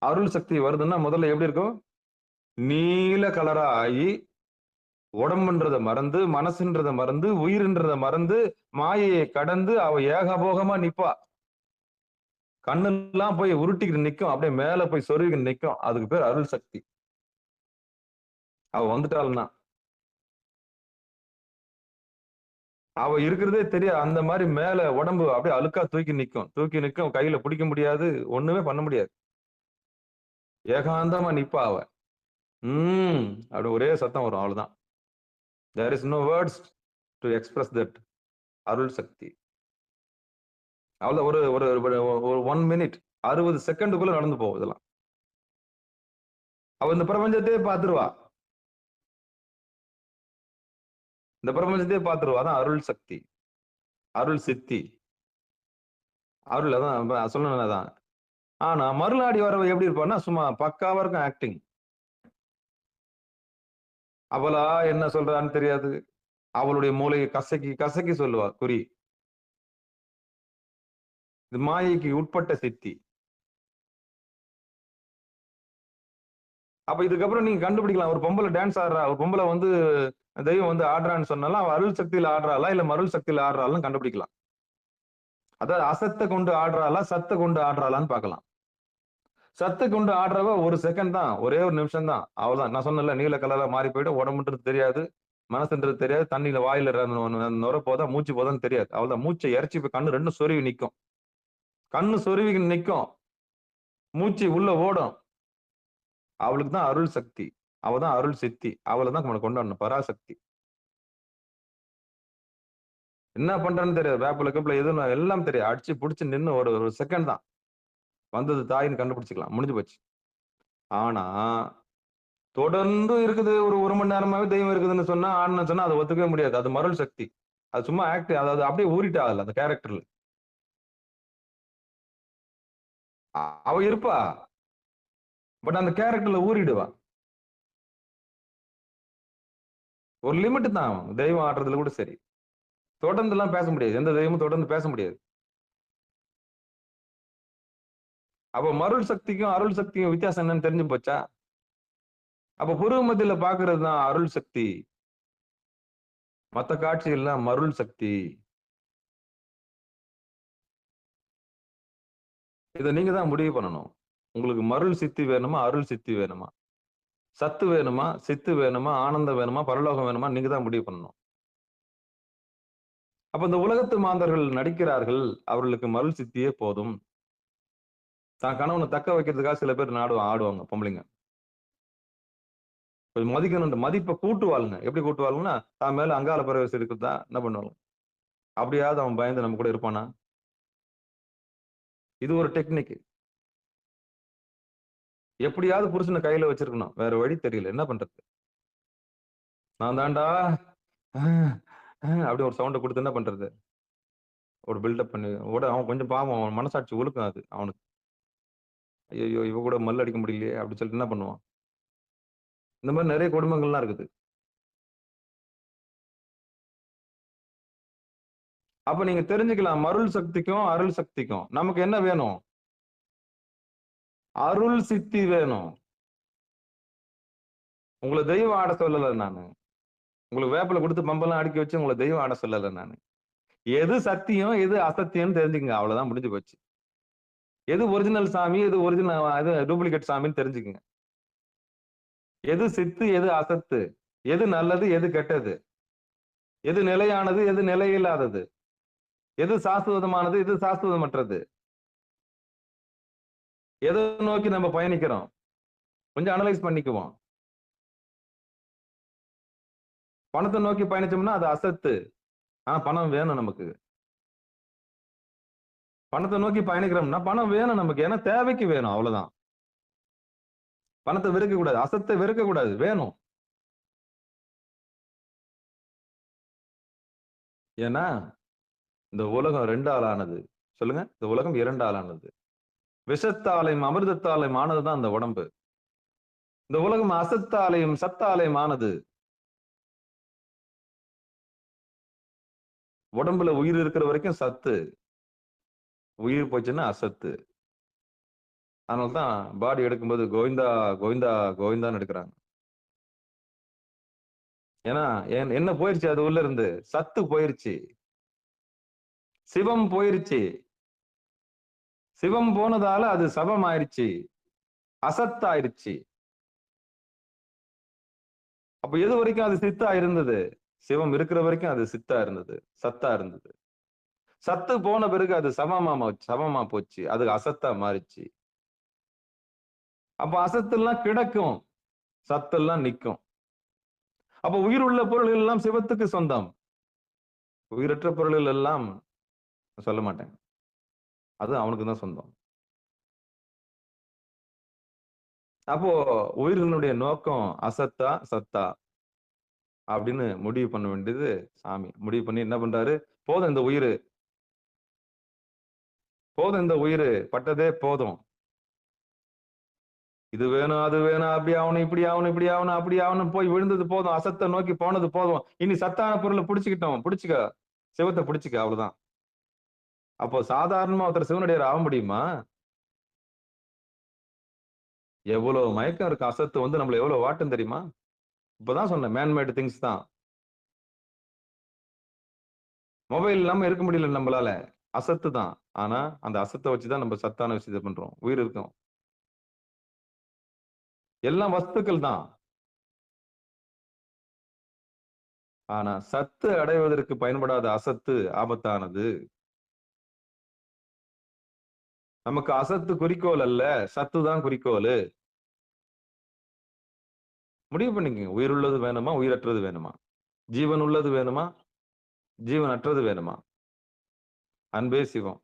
அருள் சக்தி வருதுன்னா முதல்ல எப்படி இருக்கும்? நீல கலரா ஆகி உடம்புன்றத மறந்து, மனசுன்றத மறந்து, உயிர்ன்றத மறந்து, மாயையை கடந்து அவ ஏகபோகமா நிப்பா. கண்ணெல்லாம் போய் உருட்டிக்கிட்டு நிக்கும், அப்படியே மேல போய் சொருகிட்டு நிக்கும். அதுக்கு பேர் அருள் சக்தி. அவ வந்துட்டாள்னா அவ இருக்கிறதே தெரியாது. அந்த மாதிரி மேல உடம்பு அப்படியே அழுக்கா தூக்கி நிக்கும், கையில பிடிக்க முடியாது, ஒண்ணுமே பண்ண முடியாது. ஏகாந்தமா நிப்பா அவ. அப்படி ஒரே சத்தம் வரும், அவ்வளவுதான். There is no words to express that arul sakthi. அவ்வளவு ஒரு ஒரு ஒரு 1 மினிட் 60 செகண்டுக்குள்ள நடந்து போகும் இதெல்லாம். அவ இந்த பிரபஞ்சத்தையே பார்த்துருவா. இந்த பிரபஞ்சத்தையே பார்த்துருவா. அதான் அருள் சக்தி, அருள் சித்தி. அருள் அதான் சொல்லணும். ஆனா மறுநாடி வரவ எப்படி இருப்பான்னா சும்மா பக்காவா இருக்கும் ஆக்டிங். அவளா என்ன சொல்றான்னு தெரியாது. அவளுடைய மூளையை கசக்கி கசக்கி சொல்லுவா குறி. இது மாயைக்கு உட்பட்ட சித்தி. அப்ப இதுக்கப்புறம் நீங்க கண்டுபிடிக்கலாம். ஒரு பொம்பளை டான்ஸ் ஆடுறா, ஒரு பொம்பளை தெய்வம் ஆடுறான்னு சொன்னாலும் அவ அருள் சக்தியில ஆடுறாளா இல்ல மருள் சக்தியில ஆடுறாள்னு கண்டுபிடிக்கலாம். அதாவது அசத்தை கொண்டு ஆடுறாளா சத்தை கொண்டு ஆடுறாளான்னு பார்க்கலாம். சத்து கொண்டு ஆடுறவ ஒரு செகண்ட் தான், ஒரே ஒரு நிமிஷம் தான், அவ்வளவுதான். நான் சொன்னல, நீல கலரா மாறி போயிட்டு உடம்புன்றது தெரியாது, மனசுன்றது தெரியாது, தண்ணியில வாயில நுர போதா மூச்சு போதான்னு தெரியாது. அவ்வளவுதான். மூச்சை இறைச்சி போய் கண்ணு ரெண்டும் சொருவி நிக்கும். கண்ணு சொருவி நிக்கும், மூச்சு உள்ள ஓடும். அவளுக்கு தான் அருள் சக்தி. அவதான் அருள் சித்தி. அவளை தான் கொண்டாடணும், பராசக்தி. என்ன பண்றேன்னு தெரியாது, வேப்பில கப்பில எதுவும் எல்லாம் தெரியாது. அடிச்சு புடிச்சு நின்னு ஒரு செகண்ட் தான் வந்தது தாயின்னு கண்டுபிடிச்சுக்கலாம், முடிஞ்சு போச்சு. ஆனா தொடர்ந்து இருக்குது, ஒரு மணி நேரமாவே தெய்வம் இருக்குதுன்னு சொன்னா ஆடுன்னு சொன்னா அதை ஒத்துக்கவே முடியாது. அது மருள் சக்தி. அது சும்மா ஆக்ட், அதாவது அப்படியே ஊறிட்டா அதுல, அந்த கேரக்டர்ல அவ இருப்பா. பட் அந்த கேரக்டர்ல ஊறிடுவா. ஒரு லிமிட் தான் தெய்வம் ஆடுறதுல கூட சரி. தொடர்ந்து எல்லாம் பேச முடியாது, எந்த தெய்வமும் தொடர்ந்து பேச முடியாது. அப்ப மருள் சக்திக்கும் அருள் சக்திக்கும் வித்தியாசம் என்னன்னு தெரிஞ்சு போச்சா? அப்ப புருவ மத்தியில பாக்குறது தான் அருள் சக்தி, மத்த காட்சி எல்லாம் மருள் சக்தி. இதை நீங்க தான் முடிவு பண்ணணும். உங்களுக்கு மருள் சித்தி வேணுமா அருள் சித்தி வேணுமா, சத்து வேணுமா சித்து வேணுமா, ஆனந்தம் வேணுமா பரலோகம் வேணுமா, நீங்க தான் முடிவு பண்ணணும். அப்ப இந்த உலகத்து மாந்தர்கள் நடிக்கிறார்கள், அவர்களுக்கு மருள் சித்தியே போதும். தான் கணவனை தக்க வைக்கிறதுக்காக சில பேர் ஆடுவாங்க பொம்பளைங்க. கொஞ்சம் மதிக்கணும், மதிப்பை கூட்டுவாளுங்க. எப்படி கூட்டுவாளுங்கன்னா, தான் மேல அங்கால பிரவேசம் இருக்குதா என்ன பண்ணுவாங்க, அப்படியாவது அவன் பயந்து நம்ம கூட இருப்பானா. இது ஒரு டெக்னிக். எப்படியாவது புருஷனை கையில வச்சிருக்கணும், வேற வழி தெரியல, என்ன பண்றது. நான் தாண்டா அப்படி ஒரு சவுண்டை கொடுத்து என்ன பண்றது, ஒரு பில்டப் பண்ணி அவன் கொஞ்சம் பாவம், அவன் மனசாட்சி ஒழுக்கும் அது அவனுக்கு. ஐயோ இவ கூட மல்லு அடிக்க முடியலையே அப்படின்னு சொல்லிட்டு என்ன பண்ணுவான். இந்த மாதிரி நிறைய குடும்பங்கள்லாம் இருக்குது. அப்ப நீங்க தெரிஞ்சுக்கலாம், மருள் சக்திக்கும் அருள் சக்திக்கும் நமக்கு என்ன வேணும், அருள் சித்தி வேணும். உங்களை தெய்வம் ஆட சொல்லல நானு, உங்களுக்கு வேப்பில கொடுத்து பம்பெல்லாம் அடுக்கி வச்சு உங்களை தெய்வம் ஆட சொல்லல நானு. எது சத்தியம் எது அசத்தியம்னு தெரிஞ்சுக்கங்க, அவ்வளவுதான், முடிஞ்சு போச்சு. எது ஒரிஜினல் சாமி எது ஒரிஜினல் டூப்ளிகேட் சாமின்னு தெரிஞ்சுக்கங்க. எது சித்து எது அசத்து, எது நல்லது எது கெட்டது, எது நிலையானது எது நிலையில்லாதது, எது சாஸ்வதமானது எது சாஸ்வதமற்றது, எதை நோக்கி நம்ம பயணிக்கிறோம், கொஞ்சம் அனலைஸ் பண்ணிக்குவோம். பணத்தை நோக்கி பயணிச்சோம்னா அது அசத்து. ஆனா பணம் வேணும் நமக்கு. பணத்தை நோக்கி பயணிக்கிறோம்னா பணம் வேணும் நமக்கு, ஏன்னா தேவைக்கு வேணும், அவ்வளவுதான். பணத்தை வெறுக்க கூடாது, அசத்தை வெறுக்க கூடாது, வேணும். ஏன்னா இந்த உலகம் 2 ஆளானது. சொல்லுங்க, இந்த உலகம் 2 ஆளானது. விஷத்தாலையும் அமிர்தத்தாலையும் ஆனதுதான் இந்த உடம்பு. இந்த உலகம் அசத்தாலையும் சத்தாலையும் ஆனது. உடம்புல உயிர் இருக்கிற வரைக்கும் சத்து, உயிர் போச்சுன்னா அசத்து. அதனால்தான் பாடி எடுக்கும்போது கோவிந்தா கோவிந்தா கோவிந்தான்னு எடுக்கிறாங்க. ஏன்னா என்ன போயிருச்சு, அது உள்ள இருந்து சத்து போயிருச்சு, சிவம் போயிருச்சு. சிவம் போனதால அது சபம் ஆயிருச்சு, அசத்தாயிருச்சு. அப்ப எது வரைக்கும் அது சித்தா இருந்தது, சிவம் இருக்கிற வரைக்கும் அது சித்தா இருந்தது, சத்தா இருந்தது. சத்து போன பிறகு அது சமமா போச்சு. அது அசத்தா மாறிச்சு. அப்ப அசத்தெல்லாம் கிடக்கும், சத்தெல்லாம் நிக்கும். அப்ப உயிர் உள்ள பொருள்கள் எல்லாம் சிவத்துக்கு சொந்தம். உயிரற்ற பொருள்கள் எல்லாம் சொல்ல மாட்டேன். அது அவனுக்கு தான் சொந்தம். அப்போ உயிரினுடைய நோக்கம் அசத்தா, சத்தா அப்படின்னு முடிவு பண்ண வேண்டியது சாமி. முடிவு பண்ணி என்ன பண்றாரு? போதும் இந்த உயிரு, போதும் இந்த உயிரு, பட்டதே போதும். இது வேணும், அது வேணும், அப்படி ஆகணும், இப்படி ஆகணும், இப்படி ஆகணும், அப்படி ஆகணும் போய் விழுந்தது போதும். அசத்த நோக்கி போனது போதும். இனி சத்தான பொருளை புடிச்சுக்கிட்டோம். புடிச்சுக்க. சிவத்தை புடிச்சுக்க. அவ்வளவுதான். அப்போ சாதாரணமா ஒருத்தர் சிவனடியார் ஆக முடியுமா? எவ்வளவு மயக்கம் இருக்கு. அசத்து வந்து நம்மள எவ்வளவு வாட்டும் தெரியுமா? இப்பதான் சொன்னேன். மேன்மேட் திங்ஸ் தான். மொபைல் இல்லாம இருக்க முடியல நம்மளால. அசத்து தான். ஆனா அந்த அசத்த வச்சுதான் நம்ம சத்தான விஷயத்தை பண்றோம். உயிர் இருக்கும். எல்லாம் வஸ்துக்கள் தான். ஆனா சத்து அடைவதற்கு பயன்படாத அசத்து ஆபத்தானது. நமக்கு அசத்து குறிக்கோள் அல்ல, சத்து தான் குறிக்கோளு. முடிவு பண்ணிக்கங்க. உயிர் உள்ளது வேணுமா? உயிரற்றது வேணுமா? ஜீவன் உள்ளது வேணுமா? ஜீவன் அற்றது வேணுமா? அன்பே சிவம்.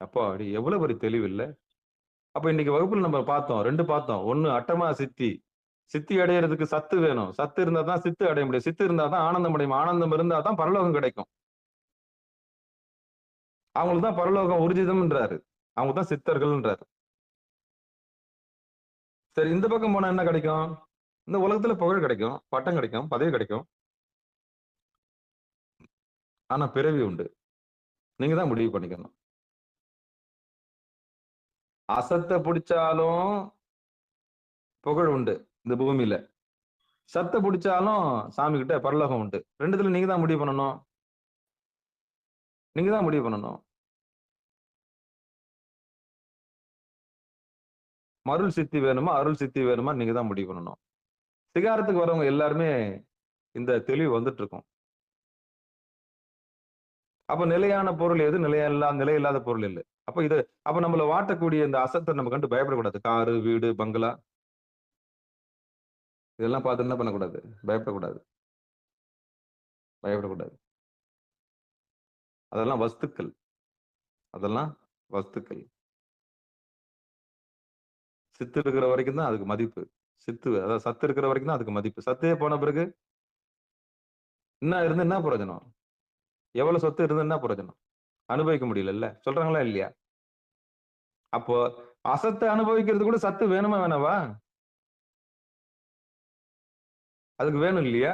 அப்பாடி! எவ்வளவு பெரிய தெளிவு இல்ல? அப்ப இன்னைக்கு வகுப்புல நம்ம பார்த்தோம். 2 பார்த்தோம். 1 அட்டமா சித்தி. சித்தி அடையறதுக்கு சத்து வேணும். சத்து இருந்தா தான் சித்து அடைய முடியும். சித்து இருந்தா தான் ஆனந்தம் அடையும். ஆனந்தம் இருந்தா தான் பரலோகம் கிடைக்கும். அவங்களுக்கு தான் பரலோகம் ஊர்ஜிதம்ன்றாரு. அவங்க தான் சித்தர்கள்ன்றாரு. சரி இந்த பக்கம் போனா என்ன கிடைக்கும்? இந்த உலகத்துல புகழ் கிடைக்கும், பட்டம் கிடைக்கும், பதவி கிடைக்கும். ஆனா பிறவி உண்டு. நீங்க தான் முடிவு பண்ணிக்கணும். அசத்த புடிச்சாலும் புகழ் உண்டு இந்த பூமியில. சத்த புடிச்சாலும் சாமி கிட்ட பரலோகம் உண்டு. 2த்துல நீங்க தான் முடிவு பண்ணணும். நீங்க தான் முடிவு பண்ணணும். மருள் சித்தி வேணுமா? அருள் சித்தி வேணுமா? நீங்க தான் முடிவு பண்ணணும். சிகாரத்துக்கு வரவங்க எல்லாருமே இந்த தெளிவு வந்துட்டு இருக்கும். அப்ப நிலையான பொருள் எது? நிலையில்லாத பொருள் இல்ல. அப்ப நம்மள வாட்டக்கூடிய இந்த அசத்த நம்ம கண்டு பயப்படக்கூடாது. காரு, வீடு, பங்களா இதெல்லாம் பார்த்து என்ன பண்ணக்கூடாது? பயப்படக்கூடாது. பயப்படக்கூடாது. அதெல்லாம் வஸ்துக்கள். அதெல்லாம் வஸ்துக்கள். சித்து இருக்கிற வரைக்கும் தான் அதுக்கு மதிப்பு. அதாவது சத்து இருக்கிற வரைக்கும் தான் அதுக்கு மதிப்பு. சத்தே போன பிறகு என்ன இருந்து என்ன பிரயோஜனம்? எவ்வளவு சொத்து இருந்து என்ன பிரயோஜனம்? அனுபவிக்க முடியலல்ல. சொல்றாங்களா இல்லையா? அப்போ அசத்த அனுபவிக்கிறது கூட சத்து வேணுமா வேணாவா? அதுக்கு வேணும் இல்லையா?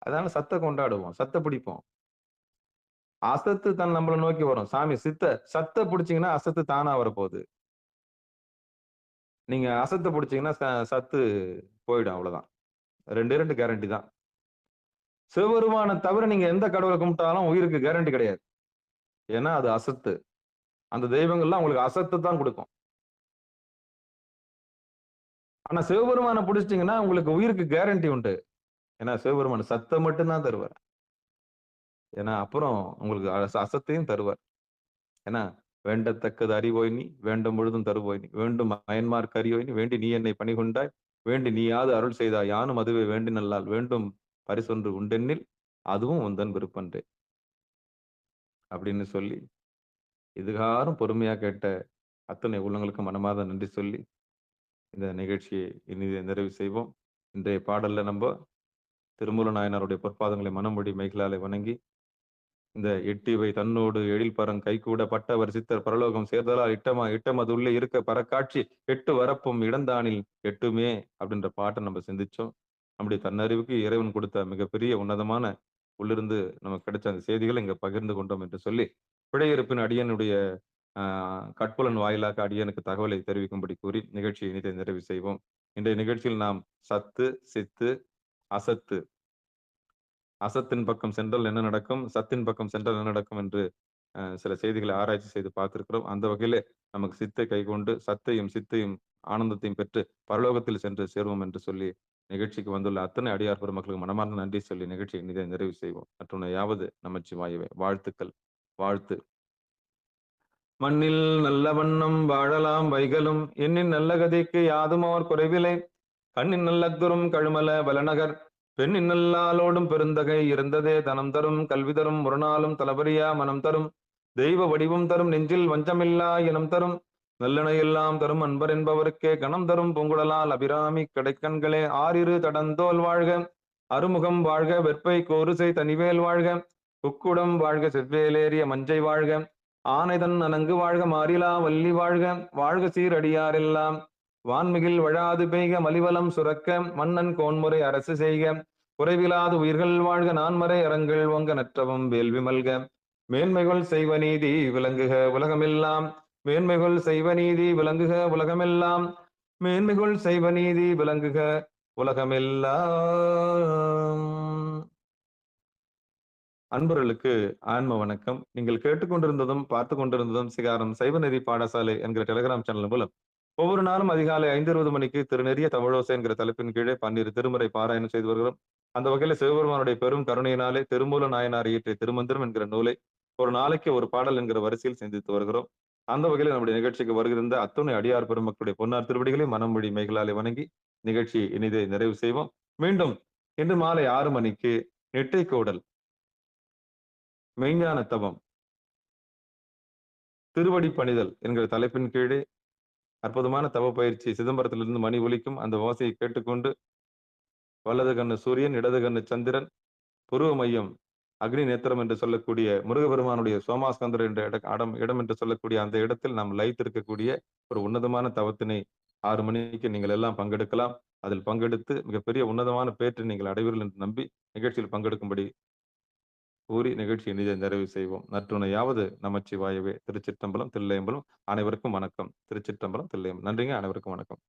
அதனால சத்த கொண்டாடுவோம். சத்த பிடிப்போம். அசத்து நம்மள நோக்கி வரும். சாமி சத்த புடிச்சீங்கன்னா அசத்து தானா வரப்போகுது. நீங்க அசத்த புடிச்சீங்கன்னா சத்து போயிடும் அவ்வளவுதான். 2 கேரண்டி தான். சிவபெருமான தவிர நீங்க எந்த கடவுளை கும்பிட்டாலும் உயிருக்கு கேரண்டி கிடையாது. ஏன்னா அது அசத்து. அந்த தெய்வங்கள்லாம் உங்களுக்கு அசத்த தான் குடுக்கும். ஆனா சிவபெருமான புடிச்சிட்டீங்கன்னா உங்களுக்கு உயிருக்கு கேரண்டி உண்டு. ஏன்னா சிவபெருமான் சத்த மட்டும் தான் தருவார். ஏன்னா அப்புறம் உங்களுக்கு அசத்தையும் தருவார். ஏன்னா வேண்டத்தக்கது அறிவோய் நீ வேண்டும் முழுதும் தருவோய் நீ வேண்டும் அயன்மார்க்கு அறியோய் நீ வேண்டி நீ என்னை பணிகொண்டாய் வேண்டி நீயாது அருள் செய்தாய் யானும் அதுவே வேண்டி நல்லால் வேண்டும் பரிசொன்று உண்டென்னில் அதுவும் உந்தன் விருப்பன்றே அப்படின்னு சொல்லி இதுகாரும் பொறுமையா கேட்ட அத்தனை உள்ளங்களுக்கு மனமார்ந்த நன்றி சொல்லி இந்த நிகழ்ச்சியை இனிதே நிறைவு செய்வோம். இன்றைய பாடல்ல நம்ம திருமூல நாயனாருடைய பொற்பாதங்களை மனமொழி மைகளாலே வணங்கி இந்த எட்டிவை தன்னோடு எழில்பரங் கைகூட பட்டவர் சித்தர் பரலோகம் சேர்தலால் இட்டமது உள்ளே இருக்க பரக்காட்சி எட்டு வரப்பும் இடந்தானில் எட்டுமே அப்படின்ற பாட்டை நம்ம சிந்திச்சோம். நம்முடைய தன்னறிவுக்கு இறைவன் கொடுத்த மிகப்பெரிய உன்னதமான உள்ளிருந்து நமக்கு கிடைச்ச அந்த செய்திகளை இங்க பகிர்ந்து கொண்டோம் என்று சொல்லி பிழையிருப்பின் அடியனுடைய கட்புலன் வாயிலாக அடியனுக்கு தகவலை தெரிவிக்கும்படி கூறி நிகழ்ச்சியை இனிதை நிறைவு செய்வோம். இன்றைய நிகழ்ச்சியில் நாம் சத்து, சித்து, அசத்து, அசத்தின் பக்கம் சென்றால் என்ன நடக்கும், சத்தின் பக்கம் சென்றால் என்ன நடக்கும் என்று சில செய்திகளை ஆராய்ச்சி செய்து பார்த்திருக்கிறோம். அந்த வகையிலே நமக்கு சித்தை கைக்கொண்டு சத்தையும் சித்தையும் ஆனந்தத்தையும் பெற்று பரலோகத்தில் சென்று சேருவோம் என்று சொல்லி நிகழ்ச்சிக்கு வந்துள்ள அத்தனை அடியார் பெருமக்களுக்கு மனமார்ந்த நன்றி சொல்லி நிகழ்ச்சியை இனிதே நிறைவு செய்வோம். மற்றுனையாவது நமச்சிவாயவே. வாழ்த்துக்கள். வாழ்த்து. மண்ணில் நல்ல வண்ணம் வாழலாம் வைகலும் எண்ணின் நல்ல கதிக்கு யாதுமோர் குறைவிலை கண்ணின் நல்லத்துறும் கழுமல வலநகர் பெண்ணின் நல்லாளோடும் பெருந்தகை இருந்ததே தனம் தரும் கல்வி தரும் முரணாலும் தலபரியா மனம் தரும் தெய்வ வடிவம் தரும் நெஞ்சில் வஞ்சமில்லா இனம் தரும் நல்லென எல்லாம் தரும் அன்பர் என்பவருக்கே கணம் தரும் பூங்குழலால் அபிராமி கடைக்கண்களே ஆறிரு தடந்தோல் வாழ்க அருமுகம் வாழ்க வெற்பை கோருசை தனிவேல் வாழ்க குக்குடம் வாழ்க செவ்வேலேறிய மஞ்சை வாழ்க ஆனைதன் அணங்கு வாழ்க மாறிலா வள்ளி வாழ்க வாழ்க சீரடியாரெல்லாம் வான்மிகில் வழாது பெய்க மலிவலம் சுரக்க மன்னன் கோன்முறை அரசு செய்க குறைவிலாது உயிர்கள் வாழ்க நான்மறை அறங்கள் ஒங்க நற்றவம் வேள்வி மல்க மேன்மைகள் செய்வ நீதி விளங்குக உலகமெல்லாம் மேன்மைகள் செய்வ நீதி விளங்குக உலகமெல்லாம் மேன்மைகள் செய்வ நீதி விளங்குக உலகமெல்லாம். அன்பர்களுக்கு ஆன்ம வணக்கம். நீங்கள் கேட்டுக்கொண்டிருந்ததும் பார்த்து கொண்டிருந்ததும் சிகாரம் சைவநெறி பாடசாலை என்கிற டெலிகிராம் சேனல் மூலம் ஒவ்வொரு நாளும் அதிகாலை 5:20 மணிக்கு திருநெறிய தமிழோசை என்கிற தலைப்பின் கீழே 12 திருமுறை பாராயணம் செய்து வருகிறோம். அந்த வகையில சிவபெருமானுடைய பெரும் கருணையினாலே திருமூல நாயனார் இயற்றிய திருமந்திரம் என்கிற நூலை ஒரு நாளைக்கு ஒரு பாடல் என்கிற வரிசையில் சிந்தித்து வருகிறோம். அந்த வகையில் நம்முடைய நிகழ்ச்சிக்கு வருகின்ற அத்துணை அடியார் பெருமக்களுடைய பொன்னார் திருவடிகளை மனமொழி மைகளாலே வணங்கி நிகழ்ச்சி இனிதே நிறைவு செய்வோம். மீண்டும் இன்று மாலை 6 மணிக்கு நெட்டை கோடல் மெய்ஞான தவம் திருவடி பணிதல் என்கிற தலைப்பின் கீழே அற்புதமான தவ பயிற்சி சிதம்பரத்திலிருந்து மணி ஒலிக்கும். அந்த ஓசையை கேட்டுக்கொண்டு வலது கண்ணு சூரியன், இடது கண்ணு சந்திரன், புருவ மையம் அக்னி நேத்திரம் என்று சொல்லக்கூடிய முருகபெருமானுடைய சோமாஸ்கந்தர் என்ற இடம் என்று சொல்லக்கூடிய அந்த இடத்தில் நாம் லயித்திருக்கக்கூடிய ஒரு உன்னதமான தவத்தினை 6 மணிக்கு நீங்கள் எல்லாம் பங்கெடுக்கலாம். அதில் பங்கெடுத்து மிகப்பெரிய உன்னதமான பேற்றை நீங்கள் அடைவீர்கள் என்று நம்பி நிகழ்ச்சியில் பங்கெடுக்கும்படி கூறி நிகழ்ச்சி இனிதை நிறைவு செய்வோம். நற்றுணையாவது நமச்சிவாயவே. திருச்சிற்றம்பலம், தில்லையம்பலம். அனைவருக்கும் வணக்கம். திருச்சிற்றம்பலம், தில்லையம்பலம். நன்றிங்க. அனைவருக்கும் வணக்கம்.